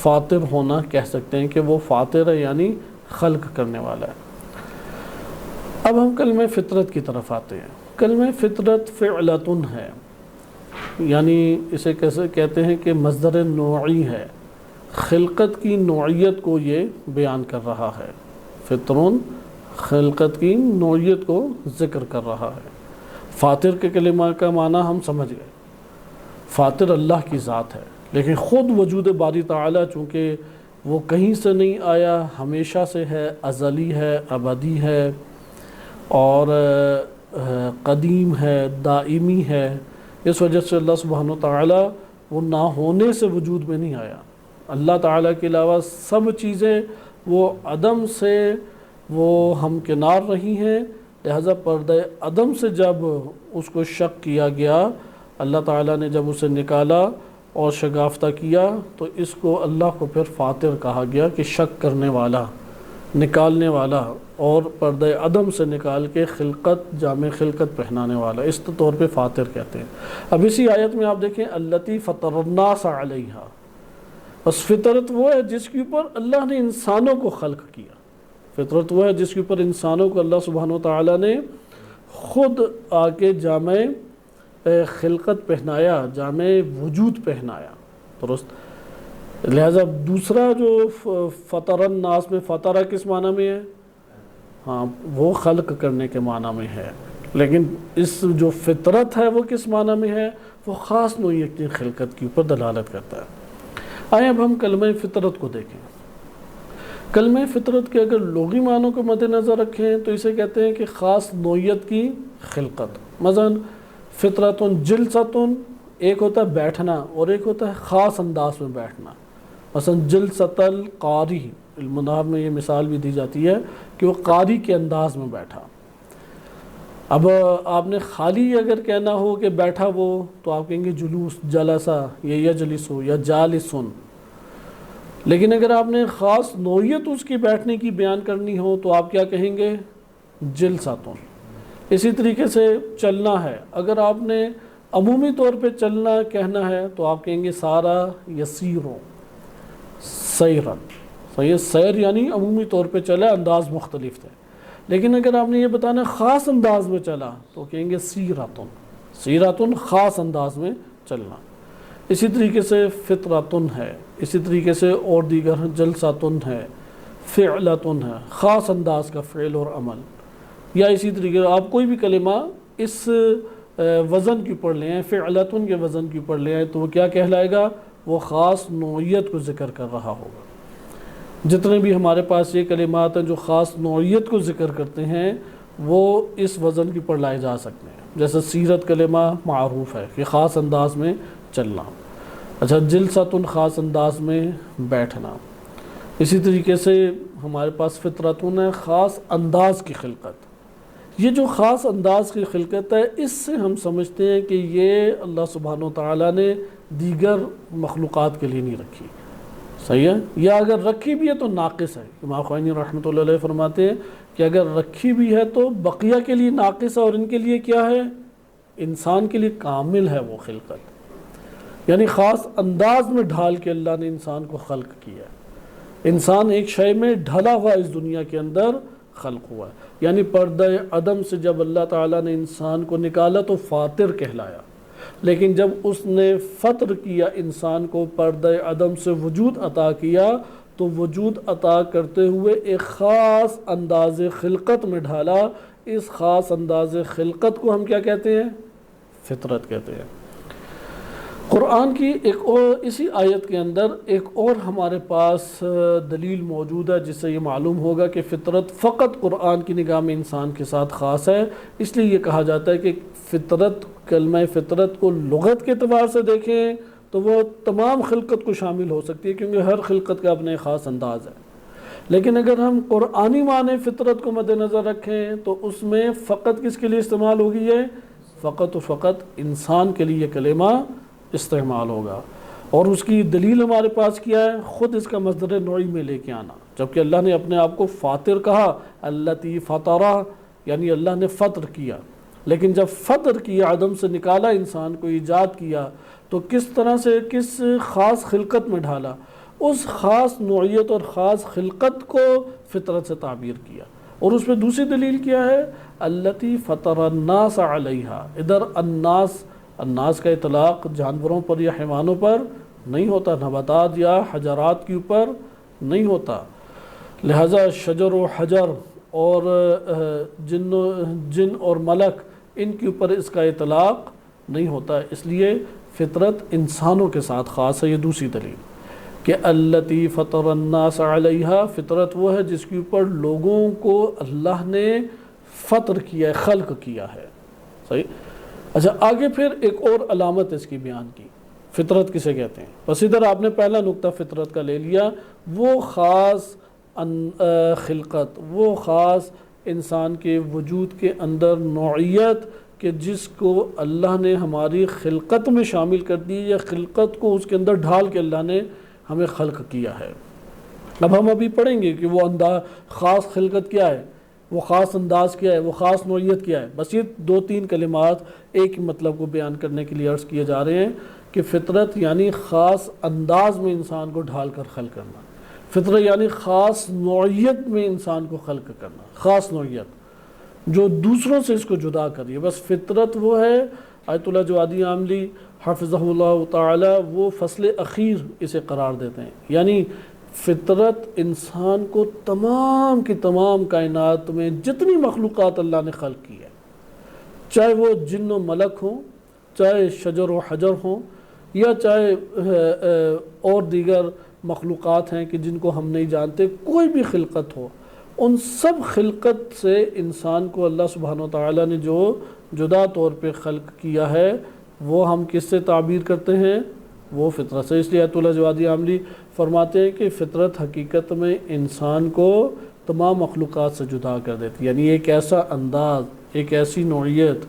فاطر ہونا کہہ سکتے ہیں کہ وہ فاطر ہے، یعنی خلق کرنے والا ہے۔ اب ہم کلمہ فطرت کی طرف آتے ہیں۔ کلمہ فطرت فعلتن ہے، یعنی اسے کیسے کہتے ہیں کہ مصدر نوعی ہے، خلقت کی نوعیت کو یہ بیان کر رہا ہے۔ فطرن خلقت کی نوعیت کو ذکر کر رہا ہے۔ فاطر کے کلمہ کا معنی ہم سمجھ گئے، فاطر اللہ کی ذات ہے، لیکن خود وجود باری تعالیٰ چونکہ وہ کہیں سے نہیں آیا، ہمیشہ سے ہے، ازلی ہے، ابدی ہے، اور قدیم ہے، دائمی ہے، اس وجہ سے اللہ سبحانہ و تعالیٰ وہ نہ ہونے سے وجود میں نہیں آیا۔ اللہ تعالیٰ کے علاوہ سب چیزیں وہ عدم سے وہ ہمکنار رہی ہیں، لہذا پردہ عدم سے جب اس کو شق کیا گیا، اللہ تعالیٰ نے جب اسے نکالا اور شگافتہ کیا، تو اس کو اللہ کو پھر فاطر کہا گیا کہ شک کرنے والا، نکالنے والا، اور پردہ عدم سے نکال کے خلقت، جامع خلقت پہنانے والا، اس طور پہ فاطر کہتے ہیں۔ اب اسی آیت میں آپ دیکھیں التی فطر الناس علیہا، بس فطرت وہ ہے جس کے اوپر اللہ نے انسانوں کو خلق کیا، فطرت وہ ہے جس کے اوپر انسانوں کو اللہ سبحانہ و تعالیٰ نے خود آ کے جامع خلقت پہنایا، جامع وجود پہنایا، درست۔ لہذا دوسرا جو فطر الناس میں فطرہ کس معنی میں ہے؟ ہاں، وہ خلق کرنے کے معنی میں ہے، لیکن اس جو فطرت ہے وہ کس معنی میں ہے؟ وہ خاص نوعیت کی خلقت کے اوپر دلالت کرتا ہے۔ آئیں اب ہم کلمہ فطرت کو دیکھیں۔ کلمہ فطرت کے اگر لغوی معنوں کو مد نظر رکھیں تو اسے کہتے ہیں کہ خاص نوعیت کی خلقت۔ مثلا فطرتن جلستن، ایک ہوتا ہے بیٹھنا اور ایک ہوتا ہے خاص انداز میں بیٹھنا۔ مثلا جلست القاری، علم النحو میں یہ مثال بھی دی جاتی ہے کہ وہ قاری کے انداز میں بیٹھا۔ اب آپ نے خالی اگر کہنا ہو کہ بیٹھا وہ، تو آپ کہیں گے جلوس، جلسہ یا یجلسو یا جالسن، لیکن اگر آپ نے خاص نوعیت اس کی بیٹھنے کی بیان کرنی ہو تو آپ کیا کہیں گے؟ جلساتن۔ اسی طریقے سے چلنا ہے، اگر آپ نے عمومی طور پہ چلنا کہنا ہے تو آپ کہیں گے سارا یسیرو سیرن، صحیح، سیر یعنی عمومی طور پہ چلا، انداز مختلف تھے، لیکن اگر آپ نے یہ بتانا خاص انداز میں چلا تو کہیں گے سیراتن، سیراتن خاص انداز میں چلنا۔ اسی طریقے سے فطرتن ہے، اسی طریقے سے اور دیگر جلساتن ہے، فعلتن ہے، خاص انداز کا فعل اور عمل، یا اسی طریقے سے آپ کوئی بھی کلمہ اس وزن کے اوپر لے آئیں، فعلتن کے وزن کے اوپر لے آئیں تو وہ کیا کہلائے گا؟ وہ خاص نوعیت کو ذکر کر رہا ہوگا۔ جتنے بھی ہمارے پاس یہ کلمات ہیں جو خاص نوعیت کو ذکر کرتے ہیں وہ اس وزن کے اوپر لائے جا سکتے ہیں، جیسے سیرت کلمہ معروف ہے کہ خاص انداز میں چلنا، اچھا جلساتن خاص انداز میں بیٹھنا، اسی طریقے سے ہمارے پاس فطرتن ہے، خاص انداز کی خلقت۔ یہ جو خاص انداز کی خلقت ہے اس سے ہم سمجھتے ہیں کہ یہ اللہ سبحانہ و تعالیٰ نے دیگر مخلوقات کے لیے نہیں رکھی، صحیح ہے، یا اگر رکھی بھی ہے تو ناقص ہے۔ امام خوئینی رحمۃ اللہ علیہ فرماتے ہیں کہ اگر رکھی بھی ہے تو بقیہ کے لیے ناقص ہے، اور ان کے لیے کیا ہے؟ انسان کے لیے کامل ہے وہ خلقت، یعنی خاص انداز میں ڈھال کے اللہ نے انسان کو خلق کیا ہے۔ انسان ایک شے میں ڈھلا ہوا اس دنیا کے اندر خلق ہوا ہے، یعنی پردہ عدم سے جب اللہ تعالیٰ نے انسان کو نکالا تو فاطر کہلایا، لیکن جب اس نے فطر کیا انسان کو، پردہ عدم سے وجود عطا کیا، تو وجود عطا کرتے ہوئے ایک خاص انداز خلقت میں ڈھالا۔ اس خاص انداز خلقت کو ہم کیا کہتے ہیں؟ فطرت کہتے ہیں۔ قرآن کی ایک اور اسی آیت کے اندر ایک اور ہمارے پاس دلیل موجود ہے جس سے یہ معلوم ہوگا کہ فطرت فقط قرآن کی نگاہ میں انسان کے ساتھ خاص ہے۔ اس لیے یہ کہا جاتا ہے کہ فطرت، کلمہ فطرت کو لغت کے اعتبار سے دیکھیں تو وہ تمام خلقت کو شامل ہو سکتی ہے، کیونکہ ہر خلقت کا اپنے خاص انداز ہے، لیکن اگر ہم قرآنی معنی فطرت کو مد نظر رکھیں تو اس میں فقط کس کے لیے استعمال ہوگی؟ ہے فقط و فقط انسان کے لیے یہ کلمہ استعمال ہوگا، اور اس کی دلیل ہمارے پاس کیا ہے؟ خود اس کا مصدر نوعی میں لے کے آنا، جبکہ اللہ نے اپنے آپ کو فاطر کہا، التی فطرہ، یعنی اللہ نے فطر کیا، لیکن جب فطر کیا، عدم سے نکالا، انسان کو ایجاد کیا، تو کس طرح سے کس خاص خلقت میں ڈھالا؟ اس خاص نوعیت اور خاص خلقت کو فطرت سے تعبیر کیا۔ اور اس پہ دوسری دلیل کیا ہے؟ التی فطر الناس علیہا۔ ادھر الناس کا اطلاق جانوروں پر یا حیوانوں پر نہیں ہوتا، نباتات یا حجرات کے اوپر نہیں ہوتا، لہذا شجر و حجر اور جن اور ملک ان کے اوپر اس کا اطلاق نہیں ہوتا ہے۔ اس لیے فطرت انسانوں کے ساتھ خاص ہے۔ یہ دوسری دلیل کہ التی فطر الناس علیہا، فطرت وہ ہے جس کے اوپر لوگوں کو اللہ نے فطر کیا ہے، خلق کیا ہے۔ صحیح۔ اچھا آگے پھر ایک اور علامت اس کی بیان کی، فطرت کسے کہتے ہیں۔ بس ادھر آپ نے پہلا نقطہ فطرت کا لے لیا، وہ خاص خلقت، وہ خاص انسان کے وجود کے اندر نوعیت کہ جس کو اللہ نے ہماری خلقت میں شامل کر دی، یا خلقت کو اس کے اندر ڈھال کے اللہ نے ہمیں خلق کیا ہے۔ اب ہم ابھی پڑھیں گے کہ وہ خاص خلقت کیا ہے، وہ خاص انداز کیا ہے، وہ خاص نوعیت کیا ہے۔ بس یہ دو تین کلمات ایک ہی مطلب کو بیان کرنے کے لیے عرض کیے جا رہے ہیں کہ فطرت یعنی خاص انداز میں انسان کو ڈھال کر خلق کرنا، فطرت یعنی خاص نوعیت میں انسان کو خلق کرنا، خاص نوعیت جو دوسروں سے اس کو جدا کریے۔ بس فطرت وہ ہے، آیت اللہ جوادی عاملی حفظہ اللہ تعالی وہ فصل اخیر اسے قرار دیتے ہیں، یعنی فطرت انسان کو تمام کی تمام کائنات میں جتنی مخلوقات اللہ نے خلق کی ہے، چاہے وہ جن و ملک ہوں، چاہے شجر و حجر ہوں، یا چاہے اور دیگر مخلوقات ہیں کہ جن کو ہم نہیں جانتے، کوئی بھی خلقت ہو، ان سب خلقت سے انسان کو اللہ سبحانہ و تعالیٰ نے جو جدا طور پہ خلق کیا ہے وہ ہم کس سے تعبیر کرتے ہیں؟ وہ فطرت سے۔ اس لیے آیت اللہ جوادی عاملی فرماتے ہیں کہ فطرت حقیقت میں انسان کو تمام مخلوقات سے جدا کر دیتی ہے، یعنی ایک ایسا انداز، ایک ایسی نوعیت،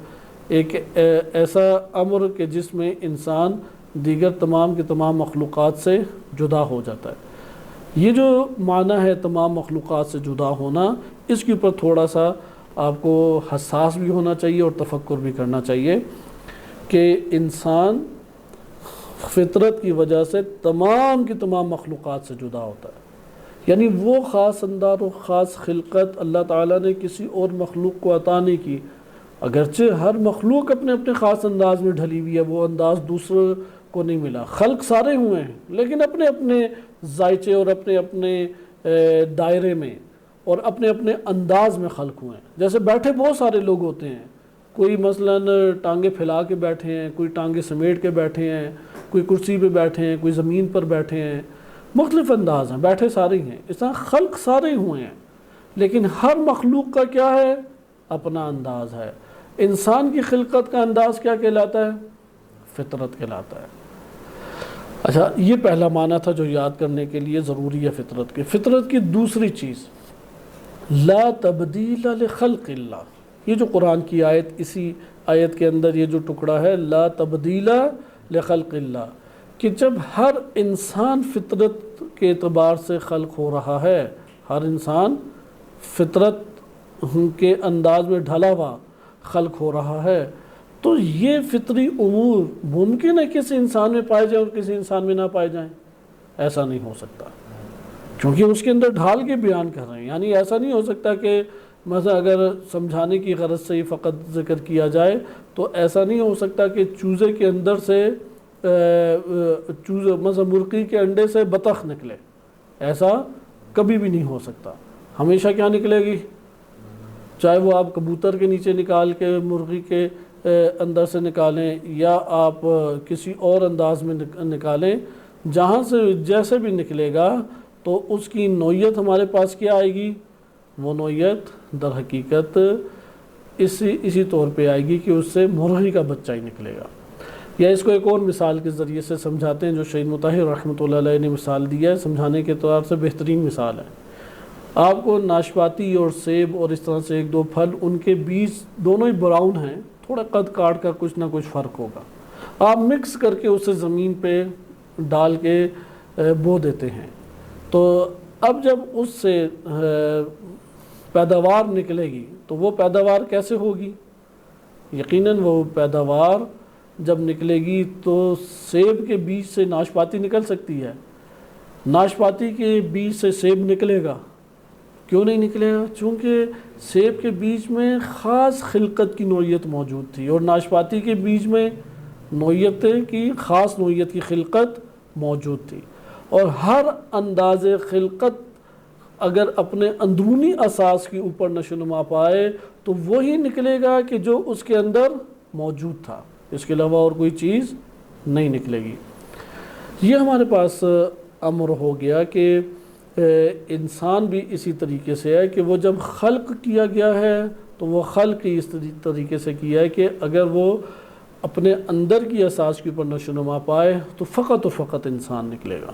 ایک ایسا امر کہ جس میں انسان دیگر تمام کے تمام مخلوقات سے جدا ہو جاتا ہے۔ یہ جو معنی ہے تمام مخلوقات سے جدا ہونا، اس کے اوپر تھوڑا سا آپ کو حساس بھی ہونا چاہیے اور تفکر بھی کرنا چاہیے کہ انسان فطرت کی وجہ سے تمام کی تمام مخلوقات سے جدا ہوتا ہے، یعنی وہ خاص انداز و خاص خلقت اللہ تعالیٰ نے کسی اور مخلوق کو عطا نہیں کی۔ اگرچہ ہر مخلوق اپنے اپنے خاص انداز میں ڈھلی ہوئی ہے، وہ انداز دوسرے کو نہیں ملا، خلق سارے ہوئے ہیں لیکن اپنے اپنے ذائچے اور اپنے اپنے دائرے میں اور اپنے اپنے انداز میں خلق ہوئے ہیں۔ جیسے بیٹھے بہت سارے لوگ ہوتے ہیں، کوئی مثلاً ٹانگیں پھیلا کے بیٹھے ہیں، کوئی ٹانگیں سمیٹ کے بیٹھے ہیں، کوئی کرسی پہ بیٹھے ہیں، کوئی زمین پر بیٹھے ہیں، مختلف انداز ہیں، بیٹھے سارے ہیں۔ اس طرح خلق سارے ہوئے ہیں لیکن ہر مخلوق کا کیا ہے؟ اپنا انداز ہے۔ انسان کی خلقت کا انداز کیا کہلاتا ہے؟ فطرت کہلاتا ہے۔ اچھا یہ پہلا معنی تھا جو یاد کرنے کے لیے ضروری ہے فطرت کے۔ فطرت کی دوسری چیز لا تبدیل لخلق اللہ، یہ جو قرآن کی آیت، اسی آیت کے اندر یہ جو ٹکڑا ہے لا تبدیل لخلق اللہ، کہ جب ہر انسان فطرت کے اعتبار سے خلق ہو رہا ہے، ہر انسان فطرت کے انداز میں ڈھلا ہوا خلق ہو رہا ہے، تو یہ فطری امور ممکن ہے کسی انسان میں پائے جائیں اور کسی انسان میں نہ پائے جائیں؟ ایسا نہیں ہو سکتا، کیونکہ اس کے اندر ڈھال کے بیان کر رہے ہیں۔ یعنی ایسا نہیں ہو سکتا کہ مثلا اگر سمجھانے کی غرض سے ہی فقط ذکر کیا جائے تو ایسا نہیں ہو سکتا کہ چوزے کے اندر سے مثلا مرغی کے انڈے سے بطخ نکلے، ایسا کبھی بھی نہیں ہو سکتا۔ ہمیشہ کیا نکلے گی؟ چاہے وہ آپ کبوتر کے نیچے نکال کے مرغی کے اندر سے نکالیں یا آپ کسی اور انداز میں نکالیں، جہاں سے جیسے بھی نکلے گا تو اس کی نوعیت ہمارے پاس کیا آئے گی؟ وہ نوعیت در حقیقت اسی طور پہ آئے گی کہ اس سے مرغی کا بچہ ہی نکلے گا۔ یا اس کو ایک اور مثال کے ذریعے سے سمجھاتے ہیں جو شہید مطہر رحمۃ اللہ علیہ نے مثال دی ہے، سمجھانے کے طور سے بہترین مثال ہے۔ آپ کو ناشپاتی اور سیب اور اس طرح سے ایک دو پھل، ان کے بیج دونوں ہی براؤن ہیں، تھوڑا قد کاٹ کا کچھ نہ کچھ فرق ہوگا، آپ مکس کر کے اسے زمین پہ ڈال کے بو دیتے ہیں، تو اب جب اس سے پیداوار نکلے گی تو وہ پیداوار کیسے ہوگی؟ یقیناً وہ پیداوار جب نکلے گی تو سیب کے بیج سے ناشپاتی نکل سکتی ہے؟ ناشپاتی کے بیج سے سیب نکلے گا؟ کیوں نہیں نکلے گا؟ چونکہ سیب کے بیج میں خاص خلقت کی نوعیت موجود تھی اور ناشپاتی کے بیج میں خاص نوعیت کی خلقت موجود تھی، اور ہر انداز خلقت اگر اپنے اندرونی اساس کے اوپر نشو نما پائے تو وہی نکلے گا کہ جو اس کے اندر موجود تھا، اس کے علاوہ اور کوئی چیز نہیں نکلے گی۔ یہ ہمارے پاس امر ہو گیا کہ انسان بھی اسی طریقے سے ہے کہ وہ جب خلق کیا گیا ہے تو وہ خلق ہی اس طریقے سے کیا ہے کہ اگر وہ اپنے اندر کی اساس کے اوپر نشو نما پائے تو فقط انسان نکلے گا۔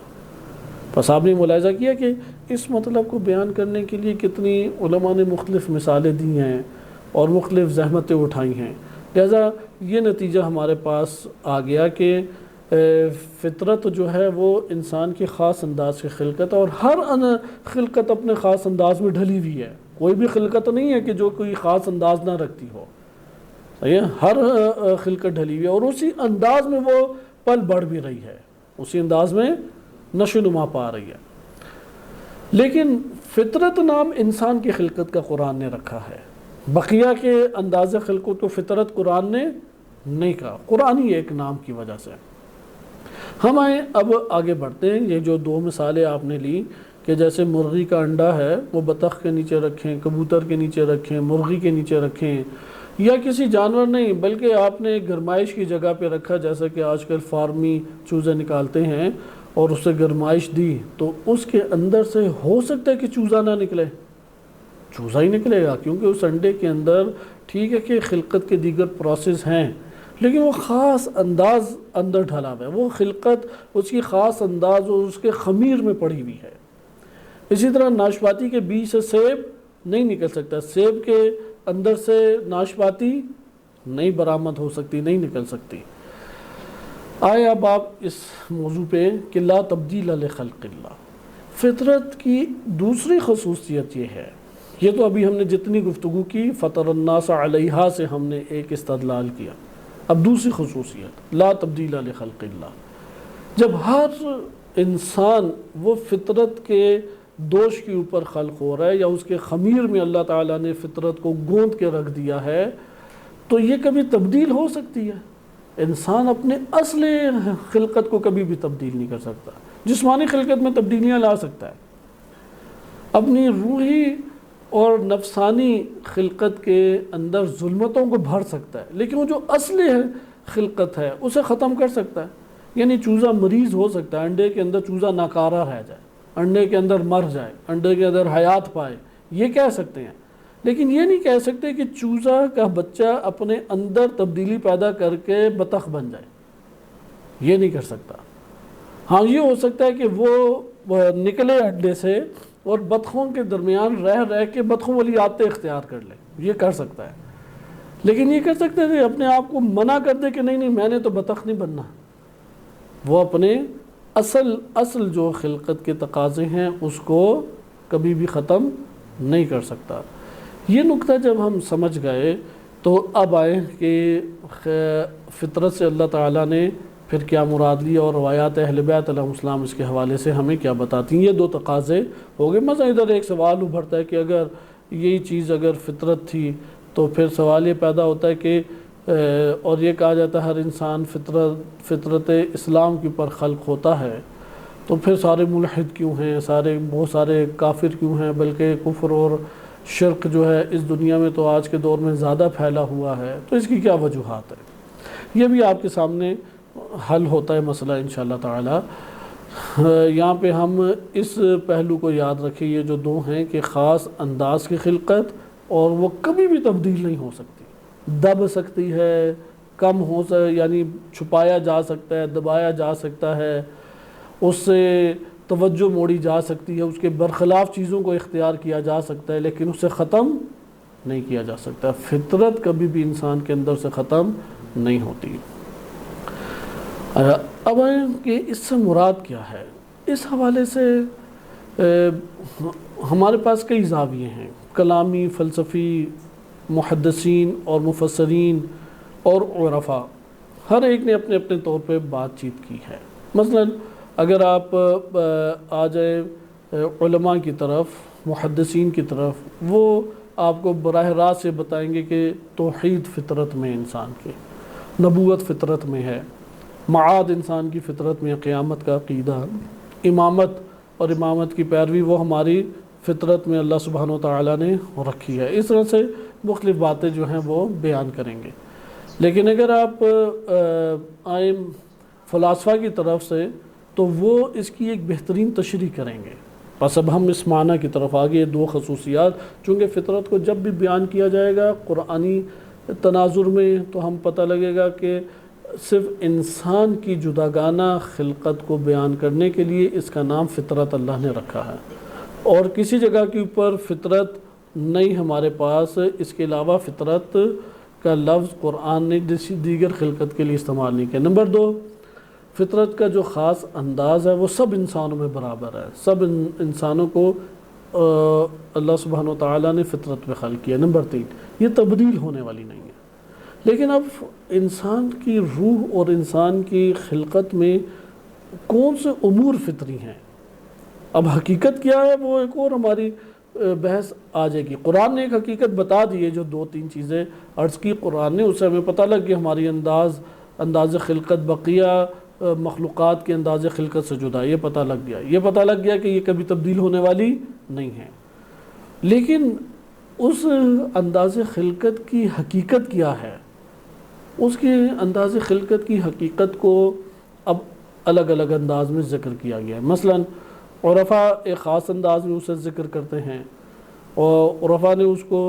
بس آپ نے ملاحظہ کیا کہ اس مطلب کو بیان کرنے کے لیے کتنی علماء نے مختلف مثالیں دی ہیں اور مختلف زحمتیں اٹھائی ہیں، لہذا یہ نتیجہ ہمارے پاس آ گیا کہ فطرت جو ہے وہ انسان کی خاص انداز کی خلقت ہے، اور ہر خلقت اپنے خاص انداز میں ڈھلی ہوئی ہے۔ کوئی بھی خلقت نہیں ہے کہ جو کوئی خاص انداز نہ رکھتی ہو، صحیح ہے؟ ہر خلقت ڈھلی ہوئی ہے اور اسی انداز میں وہ پل بڑھ بھی رہی ہے، اسی انداز میں نشو نما پا رہی ہے۔ لیکن فطرت نام انسان کی خلقت کا قرآن نے رکھا ہے، بقیہ کے انداز خلقت کو فطرت قرآن نے نہیں کہا، قرآن ہی ایک نام کی وجہ سے۔ ہم اب آگے بڑھتے ہیں۔ یہ جو دو مثالیں آپ نے لی کہ جیسے مرغی کا انڈا ہے وہ بطخ کے نیچے رکھیں، کبوتر کے نیچے رکھیں، مرغی کے نیچے رکھیں، یا کسی جانور نہیں بلکہ آپ نے گرمائش کی جگہ پہ رکھا، جیسا کہ آج کل فارمی چوزے نکالتے ہیں اور اسے گرمائش دی تو اس کے اندر سے ہو سکتا ہے کہ چوزہ نہ نکلے، چوزہ ہی نکلے گا، کیونکہ اس انڈے کے اندر ٹھیک ہے کہ خلقت کے دیگر پروسیس ہیں لیکن وہ خاص انداز اندر ڈھلا ہوا ہے، وہ خلقت اس کی خاص انداز اور اس کے خمیر میں پڑی ہوئی ہے۔ اسی طرح ناشپاتی کے بیج سے سیب نہیں نکل سکتا، سیب کے اندر سے ناشپاتی نہیں برآمد ہو سکتی، نہیں نکل سکتی۔ آئے اب آپ اس موضوع پہ کہ لا تبدیل لخلق اللہ، فطرت کی دوسری خصوصیت یہ ہے، یہ تو ابھی ہم نے جتنی گفتگو کی فطر الناس علیہا سے ہم نے ایک استدلال کیا، اب دوسری خصوصیت لا تبدیل لخلق اللہ، جب ہر انسان وہ فطرت کے دوش کے اوپر خلق ہو رہا ہے یا اس کے خمیر میں اللہ تعالیٰ نے فطرت کو گوندھ کے رکھ دیا ہے تو یہ کبھی تبدیل ہو سکتی ہے؟ انسان اپنے اصل خلقت کو کبھی بھی تبدیل نہیں کر سکتا، جسمانی خلقت میں تبدیلیاں لا سکتا ہے، اپنی روحی اور نفسانی خلقت کے اندر ظلمتوں کو بھر سکتا ہے، لیکن وہ جو اصل خلقت ہے اسے ختم کر سکتا ہے۔ یعنی چوزہ مریض ہو سکتا ہے، انڈے کے اندر چوزہ ناکارہ رہ جائے، انڈے کے اندر مر جائے، انڈے کے اندر حیات پائے، یہ کہہ سکتے ہیں، لیکن یہ نہیں کہہ سکتے کہ چوزہ کا بچہ اپنے اندر تبدیلی پیدا کر کے بطخ بن جائے، یہ نہیں کر سکتا۔ ہاں یہ ہو سکتا ہے کہ وہ نکلے انڈے سے اور بطخوں کے درمیان رہ کے بطخوں والی عادتیں اختیار کر لے، یہ کر سکتا ہے، لیکن یہ کر سکتے تھے اپنے آپ کو منع کر دے کہ نہیں میں نے تو بطخ نہیں بننا، وہ اپنے اصل جو خلقت کے تقاضے ہیں اس کو کبھی بھی ختم نہیں کر سکتا۔ یہ نقطہ جب ہم سمجھ گئے تو اب آئے کہ فطرت سے اللہ تعالیٰ نے پھر کیا مراد لی اور روایات اہل بیت علیہ السلام اس کے حوالے سے ہمیں کیا بتاتی ہیں۔ یہ دو تقاضے ہو گئے۔ مثلا ادھر ایک سوال ابھرتا ہے کہ اگر یہی چیز اگر فطرت تھی تو پھر سوال یہ پیدا ہوتا ہے کہ اور یہ کہا جاتا ہے ہر انسان فطرت اسلام کے اوپر خلق ہوتا ہے، تو پھر سارے ملحد کیوں ہیں، بہت سارے کافر کیوں ہیں، بلکہ کفر اور شرک جو ہے اس دنیا میں تو آج کے دور میں زیادہ پھیلا ہوا ہے، تو اس کی کیا وجوہات ہے؟ یہ بھی آپ کے سامنے حل ہوتا ہے مسئلہ انشاءاللہ تعالی۔ یہاں پہ ہم اس پہلو کو یاد رکھیں، یہ جو دو ہیں کہ خاص انداز کی خلقت اور وہ کبھی بھی تبدیل نہیں ہو سکتی، دب سکتی ہے، کم ہو یعنی چھپایا جا سکتا ہے، دبایا جا سکتا ہے، اس سے توجہ موڑی جا سکتی ہے، اس کے برخلاف چیزوں کو اختیار کیا جا سکتا ہے، لیکن اسے ختم نہیں کیا جا سکتا۔ فطرت کبھی بھی انسان کے اندر سے ختم نہیں ہوتی۔ اب آئیں کہ اس سے مراد کیا ہے؟ اس حوالے سے ہمارے پاس کئی زاویے ہیں، کلامی، فلسفی، محدثین اور مفسرین اور عرفاء، ہر ایک نے اپنے اپنے طور پہ بات چیت کی ہے۔ مثلا اگر آپ آ جائیں علماء کی طرف، محدثین کی طرف، وہ آپ کو براہ راست سے بتائیں گے کہ توحید فطرت میں انسان کے، نبوت فطرت میں ہے، معاد انسان کی فطرت میں، قیامت کا عقیدہ، امامت اور امامت کی پیروی وہ ہماری فطرت میں اللہ سبحانہ و تعالیٰ نے رکھی ہے۔ اس طرح سے مختلف باتیں جو ہیں وہ بیان کریں گے۔ لیکن اگر آپ آئیں فلاسفہ کی طرف سے تو وہ اس کی ایک بہترین تشریح کریں گے۔ بس اب ہم اس معنی کی طرف آگے دو خصوصیات، چونکہ فطرت کو جب بھی بیان کیا جائے گا قرآنی تناظر میں تو ہم پتہ لگے گا کہ صرف انسان کی جداگانہ خلقت کو بیان کرنے کے لیے اس کا نام فطرت اللہ نے رکھا ہے، اور کسی جگہ کے اوپر فطرت نہیں ہمارے پاس، اس کے علاوہ فطرت کا لفظ قرآن نے دیگر خلقت کے لیے استعمال نہیں کیا۔ نمبر دو، فطرت کا جو خاص انداز ہے وہ سب انسانوں میں برابر ہے، سب انسانوں کو اللہ سبحانہ و تعالیٰ نے فطرت میں خلق کیا۔ نمبر تین، یہ تبدیل ہونے والی نہیں ہے۔ لیکن اب انسان کی روح اور انسان کی خلقت میں کون سے امور فطری ہیں، اب حقیقت کیا ہے وہ ایک اور ہماری بحث آ جائے گی۔ قرآن نے ایک حقیقت بتا دی ہے، جو دو تین چیزیں عرض کی قرآن نے، اس سے ہمیں پتہ لگ گیا ہماری انداز خلقت بقیہ مخلوقات کے انداز خلقت سے جدا، یہ پتہ لگ گیا۔ یہ پتہ لگ گیا کہ یہ کبھی تبدیل ہونے والی نہیں ہے۔ لیکن اس انداز خلقت کی حقیقت کیا ہے، اس کے انداز خلقت کی حقیقت کو اب الگ الگ انداز میں ذکر کیا گیا ہے۔ مثلاً عرفاء ایک خاص انداز میں اسے ذکر کرتے ہیں، اور عرفاء نے اس کو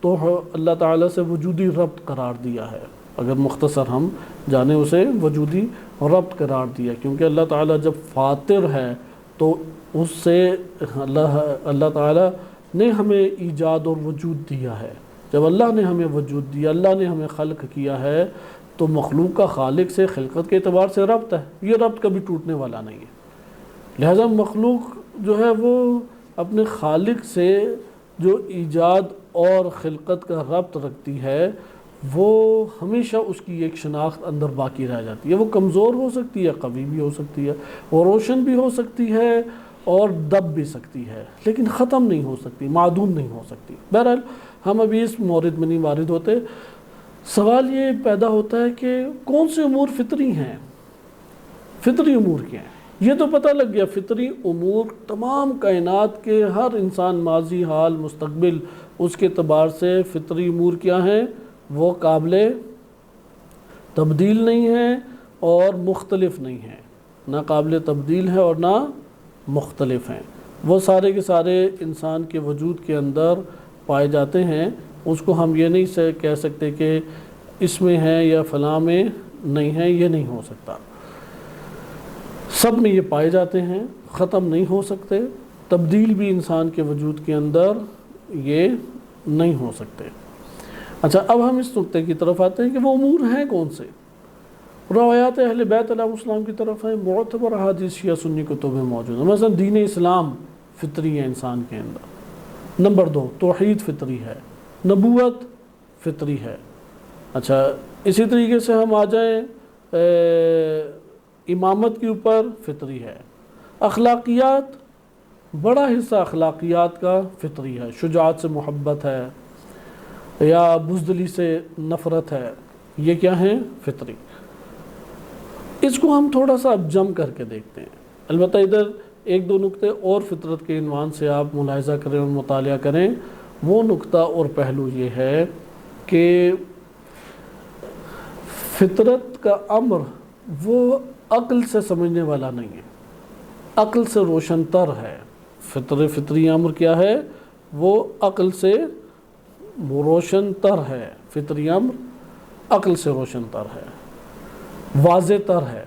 تو اللہ تعالیٰ سے وجودی ربط قرار دیا ہے، اگر مختصر ہم جانیں اسے وجودی ربط قرار دیا، کیونکہ اللہ تعالیٰ جب فاطر ہے تو اس سے اللہ تعالیٰ نے ہمیں ایجاد اور وجود دیا ہے۔ جب اللہ نے ہمیں وجود دیا، اللہ نے ہمیں خلق کیا ہے، تو مخلوق کا خالق سے خلقت کے اعتبار سے ربط ہے، یہ ربط کبھی ٹوٹنے والا نہیں ہے۔ لہذا مخلوق جو ہے وہ اپنے خالق سے جو ایجاد اور خلقت کا ربط رکھتی ہے، وہ ہمیشہ اس کی ایک شناخت اندر باقی رہ جاتی ہے۔ وہ کمزور ہو سکتی ہے، قوی بھی ہو سکتی ہے، وہ روشن بھی ہو سکتی ہے اور دب بھی سکتی ہے، لیکن ختم نہیں ہو سکتی، معدوم نہیں ہو سکتی۔ بہرحال ہم ابھی اس مورد میں نہیں وارد ہوتے۔ سوال یہ پیدا ہوتا ہے کہ کون سے امور فطری ہیں، فطری امور کیا ہیں؟ یہ تو پتہ لگ گیا فطری امور تمام کائنات کے ہر انسان، ماضی، حال، مستقبل، اس کے اعتبار سے فطری امور کیا ہیں، وہ قابل تبدیل نہیں ہیں اور مختلف نہیں ہیں، نہ قابل تبدیل ہے اور نہ مختلف ہیں، وہ سارے کے سارے انسان کے وجود کے اندر پائے جاتے ہیں۔ اس کو ہم یہ نہیں کہہ سکتے کہ اس میں ہے یا فلاں میں نہیں ہے، یہ نہیں ہو سکتا، سب میں یہ پائے جاتے ہیں، ختم نہیں ہو سکتے، تبدیل بھی انسان کے وجود کے اندر یہ نہیں ہو سکتے۔ اچھا، اب ہم اس نقطے کی طرف آتے ہیں کہ وہ امور ہیں کون سے۔ روایات اہل بیت علیہ السلام کی طرف ہیں، معتبر احادیث شیعہ سنی کتب میں موجود ہیں۔ مثلا دین اسلام فطری ہے انسان کے اندر۔ نمبر دو، توحید فطری ہے، نبوت فطری ہے۔ اچھا، اسی طریقے سے ہم آ جائیں امامت کے اوپر، فطری ہے۔ اخلاقیات، بڑا حصہ اخلاقیات کا فطری ہے، شجاعت سے محبت ہے یا بزدلی سے نفرت ہے، یہ کیا ہیں، فطری۔ اس کو ہم تھوڑا سا اب جم کر کے دیکھتے ہیں، البتہ ادھر ایک دو نقطے اور فطرت کے عنوان سے آپ ملاحظہ کریں اور مطالعہ کریں۔ وہ نقطہ اور پہلو یہ ہے کہ فطرت کا امر وہ عقل سے سمجھنے والا نہیں ہے، عقل سے روشن تر ہے۔ فطری امر کیا ہے، وہ عقل سے روشن تر ہے، فطری امر عقل سے روشن تر ہے، واضح تر ہے۔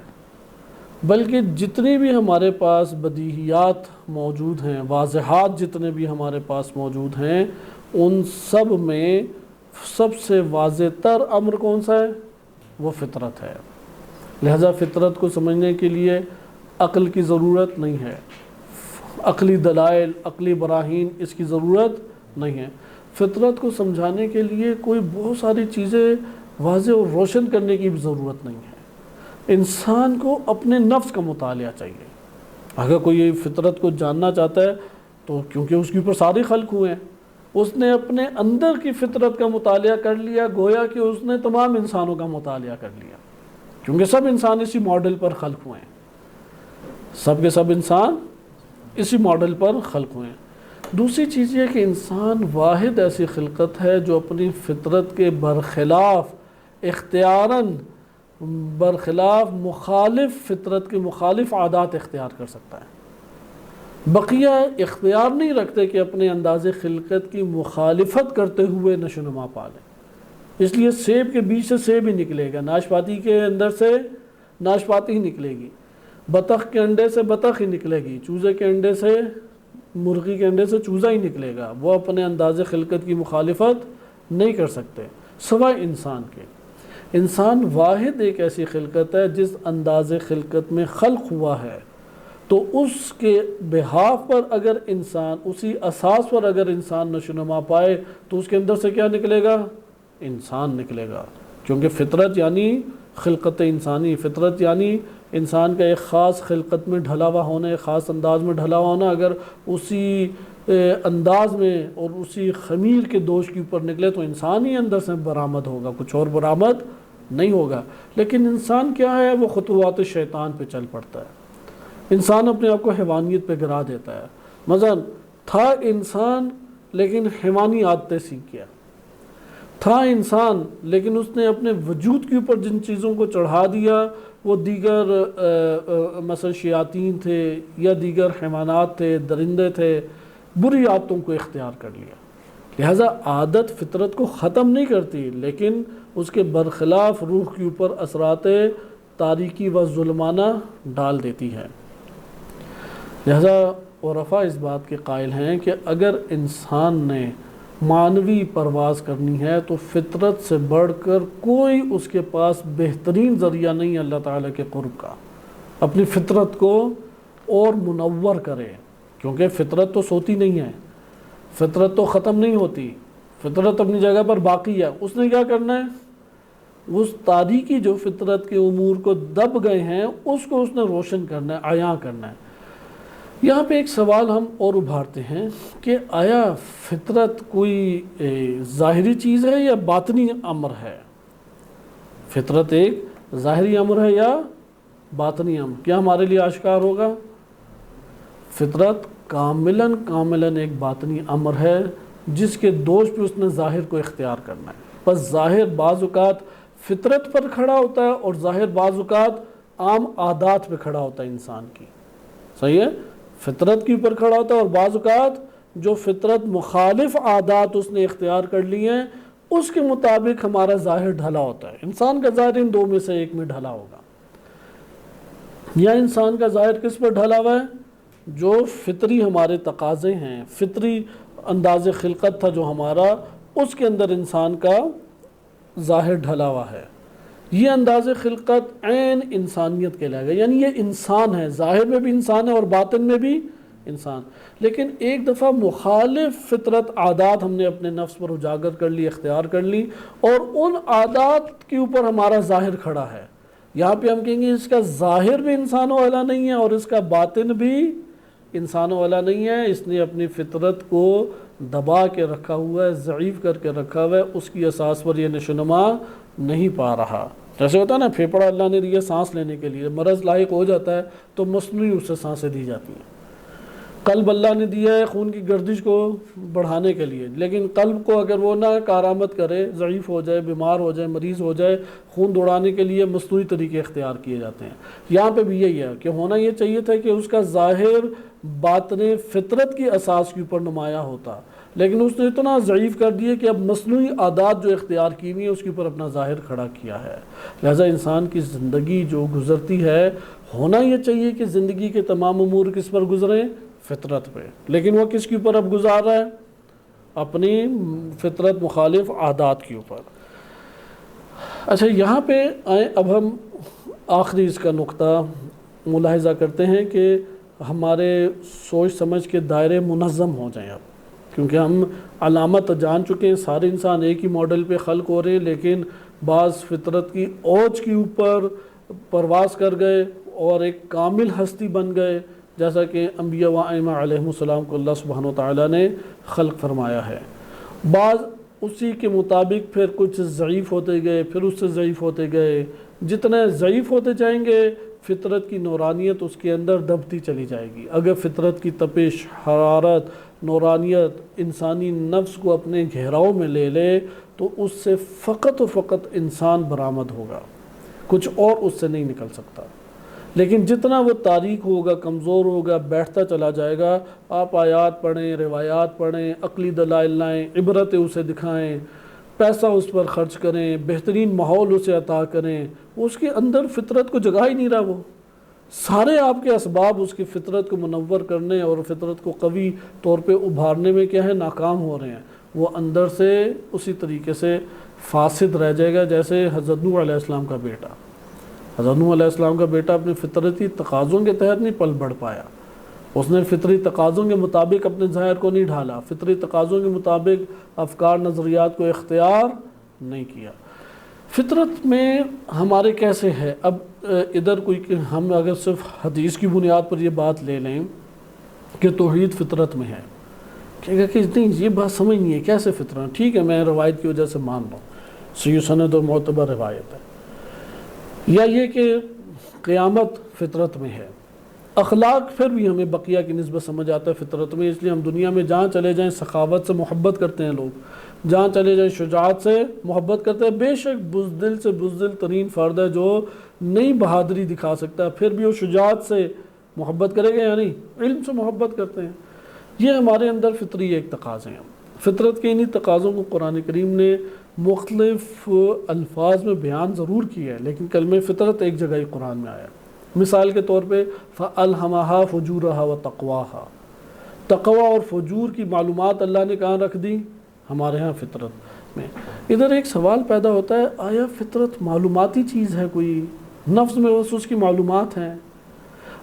بلکہ جتنی بھی ہمارے پاس بدیہیات موجود ہیں، واضحات جتنے بھی ہمارے پاس موجود ہیں، ان سب میں سب سے واضح تر امر کون سا ہے، وہ فطرت ہے۔ لہذا فطرت کو سمجھنے کے لیے عقل کی ضرورت نہیں ہے، عقلی دلائل، عقلی براہین اس کی ضرورت نہیں ہے۔ فطرت کو سمجھانے کے لیے کوئی بہت ساری چیزیں واضح اور روشن کرنے کی بھی ضرورت نہیں ہے۔ انسان کو اپنے نفس کا مطالعہ چاہیے۔ اگر کوئی فطرت کو جاننا چاہتا ہے تو کیونکہ اس کے اوپر سارے خلق ہوئے ہیں، اس نے اپنے اندر کی فطرت کا مطالعہ کر لیا، گویا کہ اس نے تمام انسانوں کا مطالعہ کر لیا، کیونکہ سب انسان اسی ماڈل پر خلق ہوئے ہیں، سب کے سب انسان اسی ماڈل پر خلق ہوئے ہیں۔ دوسری چیز یہ کہ انسان واحد ایسی خلقت ہے جو اپنی فطرت کے برخلاف اختیاراً برخلاف مخالف فطرت کے مخالف عادات اختیار کر سکتا ہے۔ بقیہ اختیار نہیں رکھتے کہ اپنے انداز خلقت کی مخالفت کرتے ہوئے نشو و نما پالیں۔ اس لیے سیب کے بیج سے سیب ہی نکلے گا، ناشپاتی کے اندر سے ناشپاتی ہی نکلے گی، بطخ کے انڈے سے بطخ ہی نکلے گی، چوزے کے انڈے سے مرغی کے انڈے سے چوزا ہی نکلے گا۔ وہ اپنے انداز خلقت کی مخالفت نہیں کر سکتے سوائے انسان کے۔ انسان واحد ایک ایسی خلقت ہے جس انداز خلقت میں خلق ہوا ہے، تو اس کے بہاف پر اگر انسان اسی اساس پر اگر انسان نشو و نما پائے تو اس کے اندر سے کیا نکلے گا؟ انسان نکلے گا، کیونکہ فطرت یعنی خلقت انسانی، فطرت یعنی انسان کا ایک خاص خلقت میں ڈھلا ہوا ہونا، ایک خاص انداز میں ڈھلا ہوا ہونا۔ اگر اسی انداز میں اور اسی خمیر کے دوش کے اوپر نکلے تو انسان ہی اندر سے برآمد ہوگا، کچھ اور برآمد نہیں ہوگا۔ لیکن انسان کیا ہے؟ وہ خطوات شیطان پہ چل پڑتا ہے، انسان اپنے آپ کو حیوانیت پہ گرا دیتا ہے۔ مثلا تھا انسان لیکن حیوانی عادتیں سیکھ گیا، تھا انسان لیکن اس نے اپنے وجود کے اوپر جن چیزوں کو چڑھا دیا وہ دیگر مثلا شیاطین تھے یا دیگر حیوانات تھے، درندے تھے، بری عادتوں کو اختیار کر لیا۔ لہٰذا عادت فطرت کو ختم نہیں کرتی لیکن اس کے برخلاف روح کے اوپر اثرات تاریکی و ظلمانہ ڈال دیتی ہے۔ لہٰذا عرفاء اس بات کے قائل ہیں کہ اگر انسان نے معنوی پرواز کرنی ہے تو فطرت سے بڑھ کر کوئی اس کے پاس بہترین ذریعہ نہیں اللہ تعالیٰ کے قرب کا۔ اپنی فطرت کو اور منور کرے، کیونکہ فطرت تو سوتی نہیں ہے، فطرت تو ختم نہیں ہوتی، فطرت اپنی جگہ پر باقی ہے۔ اس نے کیا کرنا ہے؟ اس تاریکی جو فطرت کے امور کو دب گئے ہیں اس کو اس نے روشن کرنا ہے، عیاں کرنا ہے۔ یہاں پہ ایک سوال ہم اور ابھارتے ہیں کہ آیا فطرت کوئی ظاہری چیز ہے یا باطنی امر ہے؟ فطرت ایک ظاہری امر ہے یا باطنی امر؟ کیا ہمارے لیے آشکار ہوگا؟ فطرت کاملاً ایک باطنی امر ہے جس کے دوش پہ اس نے ظاہر کو اختیار کرنا ہے۔ بس ظاہر بعض اوقات فطرت پر کھڑا ہوتا ہے اور ظاہر بعض اوقات عام عادات پہ کھڑا ہوتا ہے انسان کی، صحیح ہے؟ فطرت کے اوپر کھڑا ہوتا ہے اور بعض اوقات جو فطرت مخالف عادات اس نے اختیار کر لی ہیں اس کے مطابق ہمارا ظاہر ڈھلا ہوتا ہے۔ انسان کا ظاہر ان دو میں سے ایک میں ڈھلا ہوگا، یا انسان کا ظاہر کس پر ڈھلا ہوا ہے؟ جو فطری ہمارے تقاضے ہیں، فطری انداز خلقت تھا جو ہمارا، اس کے اندر انسان کا ظاہر ڈھلا ہوا ہے۔ یہ انداز خلقت عین انسانیت کہلائے گا، یعنی یہ انسان ہے، ظاہر میں بھی انسان ہے اور باطن میں بھی انسان۔ لیکن ایک دفعہ مخالف فطرت عادات ہم نے اپنے نفس پر اجاگر کر لی، اختیار کر لی، اور ان عادات کے اوپر ہمارا ظاہر کھڑا ہے۔ یہاں پہ ہم کہیں گے اس کا ظاہر بھی انسانوں والا نہیں ہے اور اس کا باطن بھی انسانوں والا نہیں ہے، اس نے اپنی فطرت کو دبا کے رکھا ہوا ہے، ضعیف کر کے رکھا ہوا ہے، اس کی اساس پر یہ نشو و نما نہیں پا رہا۔ جیسے ہوتا ہے نا، پھیپھڑا اللہ نے دیا سانس لینے کے لیے، مرض لاحق ہو جاتا ہے تو مصنوعی اس سے سانسیں دی جاتی ہیں۔ قلب اللہ نے دیا ہے خون کی گردش کو بڑھانے کے لیے، لیکن قلب کو اگر وہ نہ کارآمد کرے، ضعیف ہو جائے، بیمار ہو جائے، مریض ہو جائے، خون دوڑانے کے لیے مصنوعی طریقے اختیار کیے جاتے ہیں۔ یہاں پہ بھی یہی ہے کہ ہونا یہ چاہیے تھا کہ اس کا ظاہر باطن فطرت کی اساس کے اوپر نمایاں ہوتا، لیکن اس نے اتنا ضعیف کر دیا کہ اب مصنوعی عادات جو اختیار کی ہوئی ہیں اس کے اوپر اپنا ظاہر کھڑا کیا ہے۔ لہٰذا انسان کی زندگی جو گزرتی ہے، ہونا یہ چاہیے کہ زندگی کے تمام امور کس پر گزریں؟ فطرت پہ، لیکن وہ کس کے اوپر اب گزار رہا ہے؟ اپنی فطرت مخالف عادات کے اوپر۔ اچھا، یہاں پہ آئیں، اب ہم آخری اس کا نقطہ ملاحظہ کرتے ہیں کہ ہمارے سوچ سمجھ کے دائرے منظم ہو جائیں اب، کیونکہ ہم علامت جان چکے ہیں، سارے انسان ایک ہی ماڈل پہ خلق ہو رہے ہیں، لیکن بعض فطرت کی اوج کے اوپر پرواز کر گئے اور ایک کامل ہستی بن گئے، جیسا کہ انبیاء و ائمہ علیہم السلام کو اللہ سبحانہ و تعالیٰ نے خلق فرمایا ہے۔ بعض اسی کے مطابق پھر کچھ ضعیف ہوتے گئے، پھر اس سے ضعیف ہوتے گئے، جتنے ضعیف ہوتے جائیں گے فطرت کی نورانیت اس کے اندر دبتی چلی جائے گی۔ اگر فطرت کی تپش، حرارت، نورانیت انسانی نفس کو اپنے گھیراؤ میں لے لے تو اس سے فقط و فقط انسان برآمد ہوگا، کچھ اور اس سے نہیں نکل سکتا۔ لیکن جتنا وہ تاریک ہوگا، کمزور ہوگا، بیٹھتا چلا جائے گا، آپ آیات پڑھیں، روایات پڑھیں، عقلی دلائل لائیں، عبرتیں اسے دکھائیں، پیسہ اس پر خرچ کریں، بہترین ماحول اسے عطا کریں، اس کے اندر فطرت کو جگا ہی نہیں رہا۔ وہ سارے آپ کے اسباب اس کی فطرت کو منور کرنے اور فطرت کو قوی طور پہ ابھارنے میں کیا ہے، ناکام ہو رہے ہیں۔ وہ اندر سے اسی طریقے سے فاسد رہ جائے گا جیسے حضرت نوح علیہ السلام کا بیٹا۔ حضرت نوح علیہ السلام کا بیٹا اپنے فطرتی تقاضوں کے تحت نہیں پل بڑھ پایا، اس نے فطری تقاضوں کے مطابق اپنے ظاہر کو نہیں ڈھالا، فطری تقاضوں کے مطابق افکار نظریات کو اختیار نہیں کیا۔ فطرت میں ہمارے کیسے ہے؟ اب ادھر کوئی ہم اگر صرف حدیث کی بنیاد پر یہ بات لے لیں کہ توحید فطرت میں ہے، کہے گا کہ نہیں یہ بات سمجھ نہیں ہے، کیسے فطرت؟ ٹھیک ہے میں روایت کی وجہ سے مان رہا ہوں، صحیح سند اور معتبر روایت ہے، یا یہ کہ قیامت فطرت میں ہے۔ اخلاق پھر بھی ہمیں بقیہ کی نسبت سمجھ آتا ہے فطرت میں، اس لیے ہم دنیا میں جہاں چلے جائیں سخاوت سے محبت کرتے ہیں لوگ، جہاں چلے جائیں شجاعت سے محبت کرتے ہیں۔ بے شک بزدل سے بزدل ترین فرد ہے جو نئی بہادری دکھا سکتا ہے، پھر بھی وہ شجاعت سے محبت کرے گا یا نہیں؟ علم سے محبت کرتے ہیں۔ یہ ہمارے اندر فطری ایک تقاضے ہیں۔ فطرت کے انہی تقاضوں کو قرآن کریم نے مختلف الفاظ میں بیان ضرور کیا ہے، لیکن کلمہ فطرت ایک جگہ ہی قرآن میں آیا۔ مثال کے طور پہ فَأَلْهَمَهَا فُجُورَهَا وَتَقْوَاهَا، تقوی اور فجور کی معلومات اللہ نے کہاں رکھ دی؟ ہمارے ہاں فطرت میں۔ ادھر ایک سوال پیدا ہوتا ہے، آیا فطرت معلوماتی چیز ہے؟ کوئی نفس میں بس اس کی معلومات ہیں؟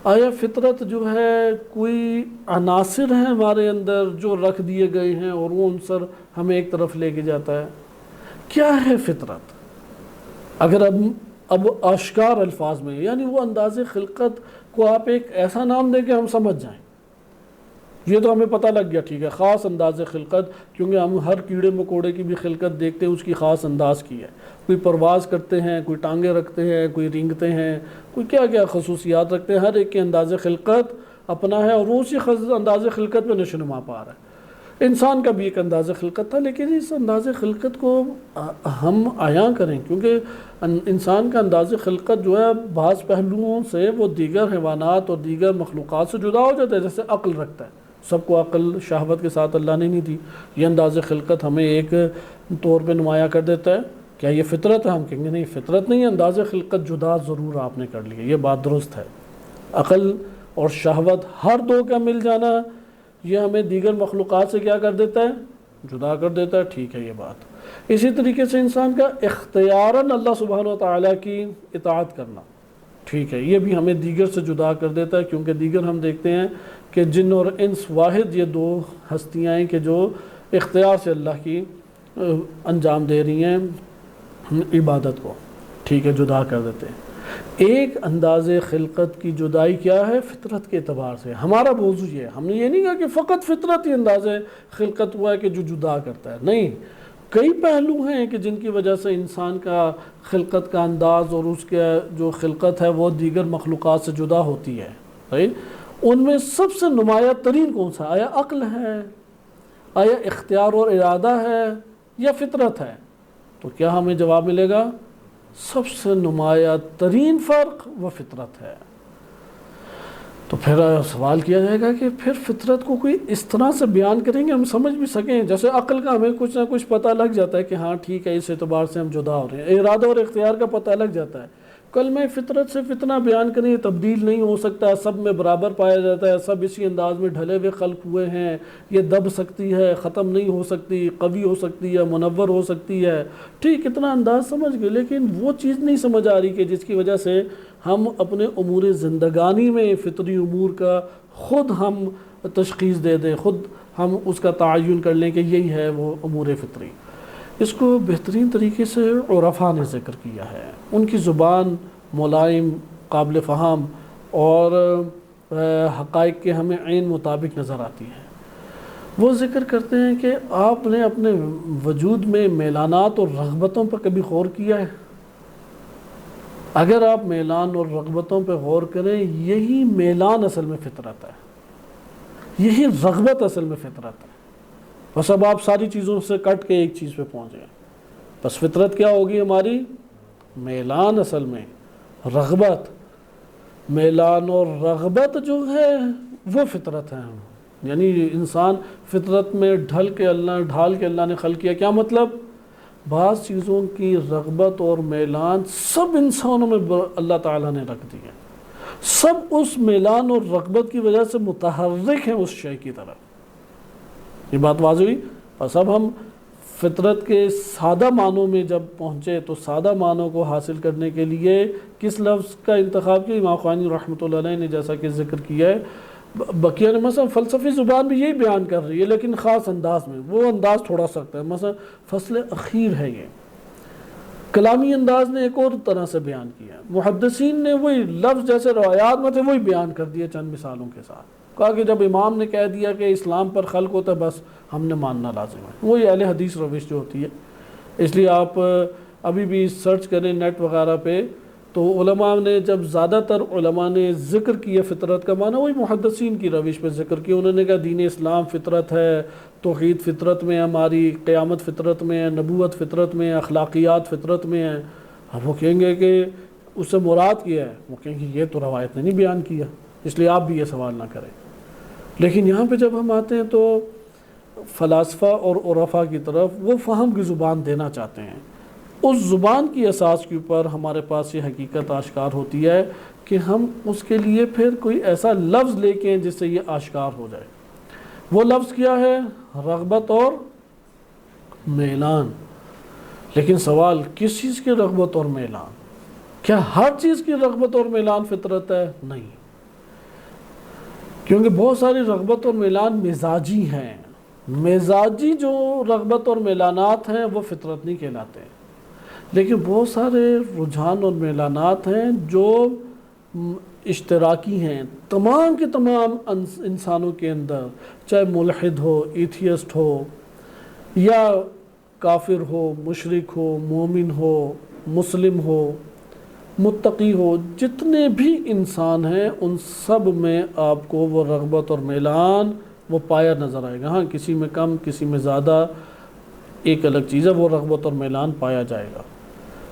آیا فطرت جو ہے کوئی عناصر ہیں ہمارے اندر جو رکھ دیے گئے ہیں اور وہ عنصر ہمیں ایک طرف لے کے جاتا ہے؟ کیا ہے فطرت؟ اگر اب آشکار الفاظ میں، یعنی وہ انداز خلقت کو آپ ایک ایسا نام دیں کہ ہم سمجھ جائیں، یہ تو ہمیں پتہ لگ گیا، ٹھیک ہے خاص انداز خلقت، کیونکہ ہم ہر کیڑے مکوڑے کی بھی خلقت دیکھتے ہیں، اس کی خاص انداز کی ہے، کوئی پرواز کرتے ہیں، کوئی ٹانگیں رکھتے ہیں، کوئی رینگتے ہیں، کوئی کیا کیا خصوصیات رکھتے ہیں، ہر ایک کے انداز خلقت اپنا ہے، اور وہ اسی انداز خلقت میں نشو نما پا رہا ہے۔ انسان کا بھی ایک انداز خلقت تھا، لیکن اس انداز خلقت کو ہم عیاں کریں، کیونکہ انسان کا انداز خلقت جو ہے بعض پہلوؤں سے وہ دیگر حیوانات اور دیگر مخلوقات سے جدا ہو جاتا ہے، جیسے عقل رکھتا ہے، سب کو عقل شہوت کے ساتھ اللہ نے نہیں دی، یہ انداز خلقت ہمیں ایک طور پہ نمایاں کر دیتا ہے۔ کیا یہ فطرت ہے؟ ہم کہیں گے نہیں فطرت نہیں ہے، انداز خلقت جدا ضرور آپ نے کر لی ہے، یہ بات درست ہے۔ عقل اور شہوت ہر دو کا مل جانا یہ ہمیں دیگر مخلوقات سے کیا کر دیتا ہے؟ جدا کر دیتا ہے، ٹھیک ہے یہ بات۔ اسی طریقے سے انسان کا اختیاراً اللہ سبحانہ و تعالیٰ کی اطاعت کرنا، ٹھیک ہے یہ بھی ہمیں دیگر سے جدا کر دیتا ہے، کیونکہ دیگر ہم دیکھتے ہیں کہ جن اور انس واحد یہ دو ہستیاں ہیں کہ جو اختیار سے اللہ کی انجام دے رہی ہیں عبادت کو، ٹھیک ہے جدا کر دیتے ہیں۔ ایک انداز خلقت کی جدائی کیا ہے؟ فطرت کے اعتبار سے۔ ہمارا موضوع یہ ہے، ہم نے یہ نہیں کہا کہ فقط فطرت ہی انداز خلقت ہوا ہے کہ جو جدا کرتا ہے، نہیں، کئی پہلو ہیں کہ جن کی وجہ سے انسان کا خلقت کا انداز اور اس کے جو خلقت ہے وہ دیگر مخلوقات سے جدا ہوتی ہے، ان میں سب سے نمایاں ترین کون سا؟ آیا عقل ہے؟ آیا اختیار اور ارادہ ہے؟ یا فطرت ہے؟ تو کیا ہمیں جواب ملے گا؟ سب سے نمایاں ترین فرق وہ فطرت ہے۔ تو پھر سوال کیا جائے گا کہ پھر فطرت کو کوئی اس طرح سے بیان کریں گے ہم سمجھ بھی سکیں، جیسے عقل کا ہمیں کچھ نہ کچھ پتہ لگ جاتا ہے کہ ہاں ٹھیک ہے اس اعتبار سے ہم جدا ہو رہے ہیں، ارادہ اور اختیار کا پتہ لگ جاتا ہے۔ کلمہ فطرت سے فتنہ بیان کریں، یہ تبدیل نہیں ہو سکتا، سب میں برابر پایا جاتا ہے، سب اسی انداز میں ڈھلے ہوئے خلق ہوئے ہیں، یہ دب سکتی ہے، ختم نہیں ہو سکتی، قوی ہو سکتی ہے، منور ہو سکتی ہے، ٹھیک اتنا انداز سمجھ گئے، لیکن وہ چیز نہیں سمجھ آ رہی کہ جس کی وجہ سے ہم اپنے امور زندگانی میں فطری امور کا خود ہم تشخیص دے دیں، خود ہم اس کا تعین کر لیں کہ یہی ہے وہ امور فطری۔ اس کو بہترین طریقے سے عرفاء نے ذکر کیا ہے، ان کی زبان ملائم، قابل فہم اور حقائق کے ہمیں عین مطابق نظر آتی ہے۔ وہ ذکر کرتے ہیں کہ آپ نے اپنے وجود میں میلانات اور رغبتوں پر کبھی غور کیا ہے؟ اگر آپ میلان اور رغبتوں پہ غور کریں، یہی میلان اصل میں فطرت ہے، یہی رغبت اصل میں فطرت ہے۔ بس اب آپ ساری چیزوں سے کٹ کے ایک چیز پہ پہنچ گئے، بس فطرت کیا ہوگی ہماری؟ میلان اصل میں رغبت، میلان اور رغبت جو ہے وہ فطرت ہے۔ یعنی انسان فطرت میں ڈھال کے اللہ نے خلق کیا۔ کیا مطلب؟ بعض چیزوں کی رغبت اور میلان سب انسانوں میں اللہ تعالیٰ نے رکھ دی ہے، سب اس میلان اور رغبت کی وجہ سے متحرک ہیں اس شے کی طرف۔ یہ بات واضح ہوئی؟ بس اب ہم فطرت کے سادہ معنوں میں جب پہنچے تو سادہ معنوں کو حاصل کرنے کے لیے کس لفظ کا انتخاب کیا؟ امام خوانی رحمۃ اللہ علیہ نے جیسا کہ ذکر کیا ہے، بقیہ نے مثلا فلسفی زبان بھی یہی بیان کر رہی ہے لیکن خاص انداز میں، وہ انداز تھوڑا سخت ہے۔ مثلا فصل اخیر ہے، یہ کلامی انداز نے ایک اور طرح سے بیان کیا ہے، محدثین نے وہی لفظ جیسے روایات میں تھے وہی بیان کر دیا چند مثالوں کے ساتھ، کہا کہ جب امام نے کہہ دیا کہ اسلام پر خلق ہوتا ہے بس ہم نے ماننا لازم ہے، وہی اہل حدیث روش جو ہوتی ہے۔ اس لیے آپ ابھی بھی سرچ کریں نیٹ وغیرہ پہ تو علماء نے، جب زیادہ تر علماء نے ذکر کیا فطرت کا معنی، وہی محدثین کی روش پہ ذکر کیا۔ انہوں نے کہا دین اسلام فطرت ہے، توحید فطرت میں ہے، ہماری قیامت فطرت میں ہے، نبوت فطرت میں ہے، اخلاقیات فطرت میں ہے۔ اب وہ کہیں گے کہ اس سے مراد کیا ہے؟ وہ کہیں گے یہ تو روایت نے نہیں بیان کیا، اس لیے آپ بھی یہ سوال نہ کریں۔ لیکن یہاں پہ جب ہم آتے ہیں تو فلاسفہ اور عرفاء کی طرف وہ فہم کی زبان دینا چاہتے ہیں، اس زبان کی اساس کے اوپر ہمارے پاس یہ حقیقت آشکار ہوتی ہے کہ ہم اس کے لیے پھر کوئی ایسا لفظ لے کے آئیں جس سے یہ آشکار ہو جائے۔ وہ لفظ کیا ہے؟ رغبت اور میلان۔ لیکن سوال کس چیز کی رغبت اور میلان؟ کیا ہر چیز کی رغبت اور میلان فطرت ہے؟ نہیں، کیونکہ بہت ساری رغبت اور میلان مزاجی ہیں، مزاجی جو رغبت اور میلانات ہیں وہ فطرت نہیں کہلاتے، لیکن بہت سارے رجحان اور میلانات ہیں جو اشتراکی ہیں تمام کے تمام انسانوں کے اندر، چاہے ملحد ہو، ایتھیسٹ ہو، یا کافر ہو، مشرک ہو، مومن ہو، مسلم ہو، متقی ہو، جتنے بھی انسان ہیں ان سب میں آپ کو وہ رغبت اور میلان وہ پایا نظر آئے گا۔ ہاں کسی میں کم، کسی میں زیادہ، ایک الگ چیز ہے، وہ رغبت اور میلان پایا جائے گا۔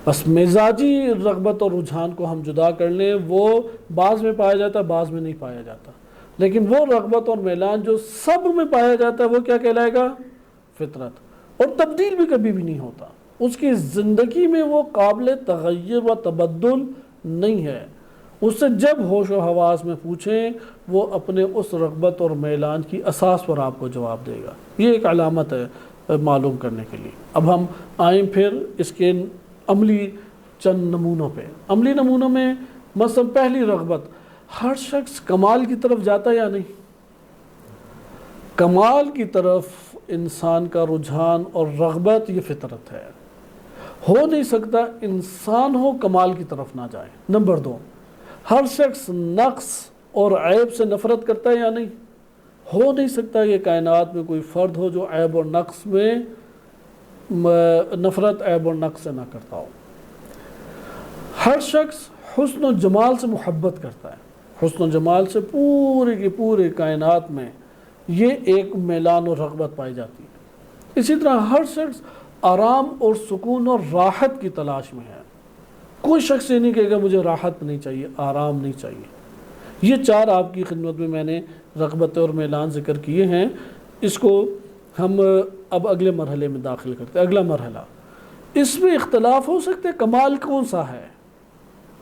بس مزاجی رغبت اور رجحان کو ہم جدا کر لیں، وہ بعض میں پایا جاتا ہے، بعض میں نہیں پایا جاتا، لیکن وہ رغبت اور میلان جو سب میں پایا جاتا ہے وہ کیا کہلائے گا؟ فطرت، اور تبدیل بھی کبھی بھی نہیں ہوتا، اس کی زندگی میں وہ قابل تغیر و تبدل نہیں ہے۔ اس سے جب ہوش و حواس میں پوچھیں وہ اپنے اس رغبت اور میلان کی اساس پر آپ کو جواب دے گا۔ یہ ایک علامت ہے معلوم کرنے کے لیے۔ اب ہم آئیں پھر اس کے عملی چند نمونوں پہ۔ عملی نمونوں میں مثلا پہلی رغبت، ہر شخص کمال کی طرف جاتا ہے یا نہیں؟ کمال کی طرف انسان کا رجحان اور رغبت یہ فطرت ہے، ہو نہیں سکتا انسان ہو کمال کی طرف نہ جائے۔ نمبر 2، ہر شخص نقص اور عیب سے نفرت کرتا ہے یا نہیں؟ ہو نہیں سکتا یہ کائنات میں کوئی فرد ہو جو عیب اور نقص میں نفرت عیب اور نقص سے نہ کرتا ہو۔ ہر شخص حسن و جمال سے محبت کرتا ہے، حسن و جمال سے پورے کی پورے کائنات میں یہ ایک میلان اور رغبت پائی جاتی ہے۔ اسی طرح ہر شخص آرام اور سکون اور راحت کی تلاش میں ہے، کوئی شخص یہ نہیں کہے گا مجھے راحت نہیں چاہیے، آرام نہیں چاہیے۔ یہ 4 آپ کی خدمت میں نے رغبت اور میلان ذکر کیے ہیں۔ اس کو ہم اب اگلے مرحلے میں داخل کرتے ہیں۔ اگلا مرحلہ، اس میں اختلاف ہو سکتے کمال کون سا ہے،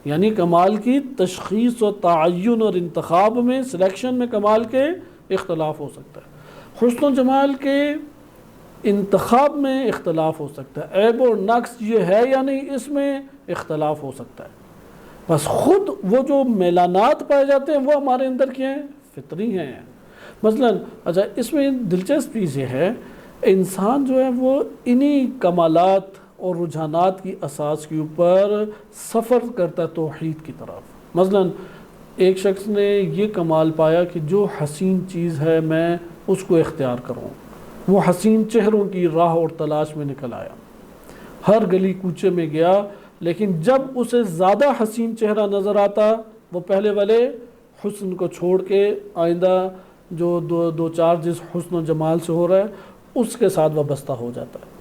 یعنی کمال کی تشخیص و تعین اور انتخاب میں، سلیکشن میں کمال کے اختلاف ہو سکتا ہے، حسن و جمال کے انتخاب میں اختلاف ہو سکتا ہے، عیب اور نقص یہ ہے یا نہیں اس میں اختلاف ہو سکتا ہے۔ بس خود وہ جو میلانات پائے جاتے ہیں وہ ہمارے اندر کیا ہیں؟ فطری ہیں۔ مثلا اچھا اس میں دلچسپ چیز یہ ہے، انسان جو ہے وہ انہی کمالات اور رجحانات کی اساس کے اوپر سفر کرتا ہے توحید کی طرف۔ مثلا ایک شخص نے یہ کمال پایا کہ جو حسین چیز ہے میں اس کو اختیار کروں، وہ حسین چہروں کی راہ اور تلاش میں نکل آیا، ہر گلی کوچے میں گیا لیکن جب اسے زیادہ حسین چہرہ نظر آتا وہ پہلے والے حسن کو چھوڑ کے آئندہ جو دو چار جس حسن و جمال سے ہو رہا ہے اس کے ساتھ وابستہ ہو جاتا ہے،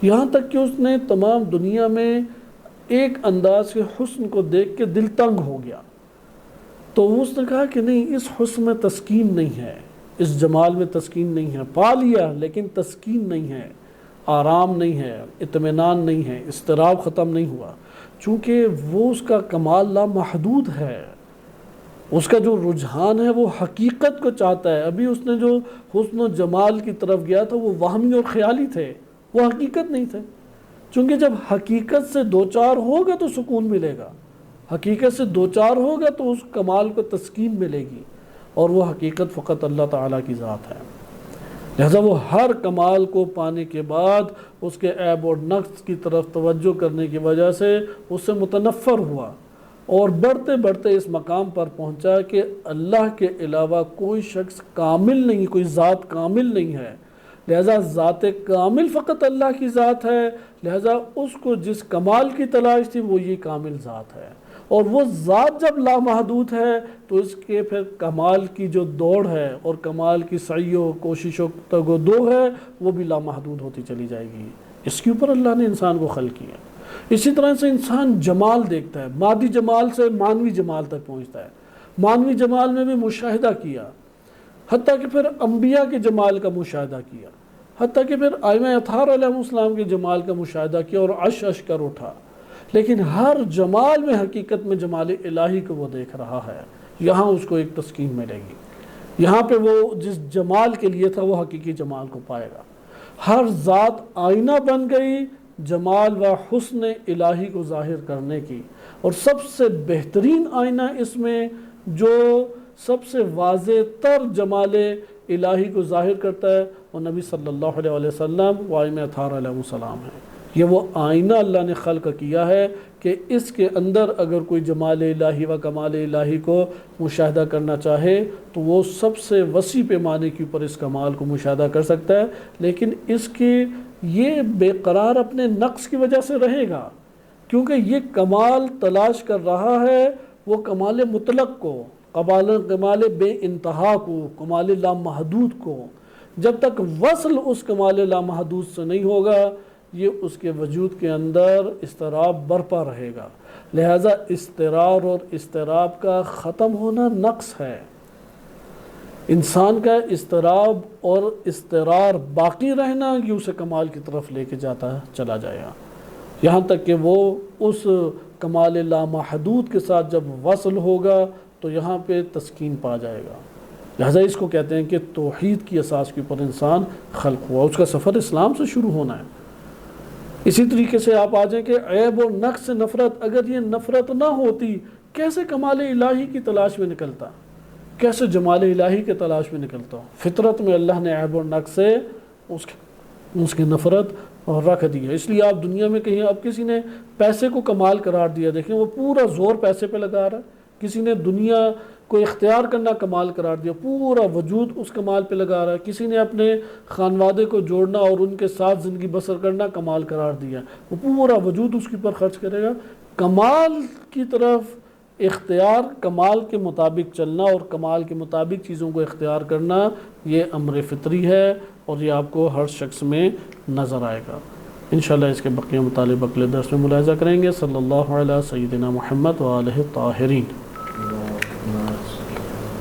یہاں تک کہ اس نے تمام دنیا میں ایک انداز کے حسن کو دیکھ کے دل تنگ ہو گیا، تو اس نے کہا کہ نہیں، اس حسن میں تسکین نہیں ہے، اس جمال میں تسکین نہیں ہے، پا لیا لیکن تسکین نہیں ہے، آرام نہیں ہے، اطمینان نہیں ہے، اضطراب ختم نہیں ہوا، چونکہ وہ اس کا کمال لامحدود ہے، اس کا جو رجحان ہے وہ حقیقت کو چاہتا ہے۔ ابھی اس نے جو حسن و جمال کی طرف گیا تھا وہ وہمی اور خیالی تھے، وہ حقیقت نہیں تھے، چونکہ جب حقیقت سے دو چار ہوگا تو سکون ملے گا، حقیقت سے دو چار ہوگا تو اس کمال کو تسکین ملے گی، اور وہ حقیقت فقط اللہ تعالیٰ کی ذات ہے۔ لہذا وہ ہر کمال کو پانے کے بعد اس کے عیب اور نقص کی طرف توجہ کرنے کی وجہ سے اس سے متنفر ہوا، اور بڑھتے بڑھتے اس مقام پر پہنچا کہ اللہ کے علاوہ کوئی شخص کامل نہیں، کوئی ذات کامل نہیں ہے، لہذا ذات کامل فقط اللہ کی ذات ہے، لہذا اس کو جس کمال کی تلاش تھی وہ یہ کامل ذات ہے، اور وہ ذات جب لامحدود ہے تو اس کے پھر کمال کی جو دوڑ ہے اور کمال کی سعی و کوشش و تگ و دو ہے وہ بھی لامحدود ہوتی چلی جائے گی۔ اس کے اوپر اللہ نے انسان کو خلق کیا۔ اسی طرح سے انسان جمال دیکھتا ہے، مادی جمال سے معنوی جمال تک پہنچتا ہے، معنوی جمال میں بھی مشاہدہ کیا، حتیٰ کہ پھر انبیاء کے جمال کا مشاہدہ کیا، حتیٰ کہ پھر ائمہ اطہار علیہ السلام کے جمال کا مشاہدہ کیا اور عش کر اٹھا، لیکن ہر جمال میں حقیقت میں جمال الہی کو وہ دیکھ رہا ہے، یہاں اس کو ایک تسکین ملے گی، یہاں پہ وہ جس جمال کے لیے تھا وہ حقیقی جمال کو پائے گا۔ ہر ذات آئینہ بن گئی جمال و حسن الہی کو ظاہر کرنے کی، اور سب سے بہترین آئینہ اس میں جو سب سے واضح تر جمال الہی کو ظاہر کرتا ہے وہ نبی صلی اللہ علیہ وسلم و ائمہ اطہار علیہ السلام ہے۔ یہ وہ آئینہ اللہ نے خلق کیا ہے کہ اس کے اندر اگر کوئی جمال الہی و کمال الہی کو مشاہدہ کرنا چاہے تو وہ سب سے وسیع پیمانے کے اوپر اس کمال کو مشاہدہ کر سکتا ہے، لیکن اس کی یہ بے قرار اپنے نقص کی وجہ سے رہے گا، کیونکہ یہ کمال تلاش کر رہا ہے وہ کمال مطلق کو، کمال بے انتہا کو، کمال لامحدود کو۔ جب تک وصل اس کمال لامحدود سے نہیں ہوگا یہ اس کے وجود کے اندر اضطراب برپا رہے گا، لہذا اضطرار اور اضطراب کا ختم ہونا نقص ہے۔ انسان کا اضطراب اور اضطرار باقی رہنا یہ اسے کمال کی طرف لے کے جاتا چلا جائے گا، یہاں تک کہ وہ اس کمال لامحدود کے ساتھ جب وصل ہوگا تو یہاں پہ تسکین پا جائے گا۔ لہذا اس کو کہتے ہیں کہ توحید کی اساس کے اوپر انسان خلق ہوا، اس کا سفر اسلام سے شروع ہونا ہے۔ اسی طریقے سے آپ آ جائیں کہ عیب اور نقص سے نفرت، اگر یہ نفرت نہ ہوتی کیسے کمال الہی کی تلاش میں نکلتا، کیسے جمال الہی کے تلاش میں نکلتا؟ فطرت میں اللہ نے عیب اور نقص سے اس کی نفرت رکھ دی ہے۔ اس لیے آپ دنیا میں کہیں اب کسی نے پیسے کو کمال قرار دیا، دیکھیں وہ پورا زور پیسے پہ لگا رہا ہے، کسی نے دنیا کو اختیار کرنا کمال قرار دیا، پورا وجود اس کمال پہ لگا رہا ہے، کسی نے اپنے خانوادے کو جوڑنا اور ان کے ساتھ زندگی بسر کرنا کمال قرار دیا، وہ پورا وجود اس کے اوپر خرچ کرے گا۔ کمال کی طرف اختیار، کمال کے مطابق چلنا اور کمال کے مطابق چیزوں کو اختیار کرنا یہ امر فطری ہے، اور یہ آپ کو ہر شخص میں نظر آئے گا۔ انشاءاللہ اس کے بقیہ مطالب اگلے درس میں ملاحظہ کریں گے۔ صلی اللہ علیہ سیدنا محمد و آلہ الطاہرین۔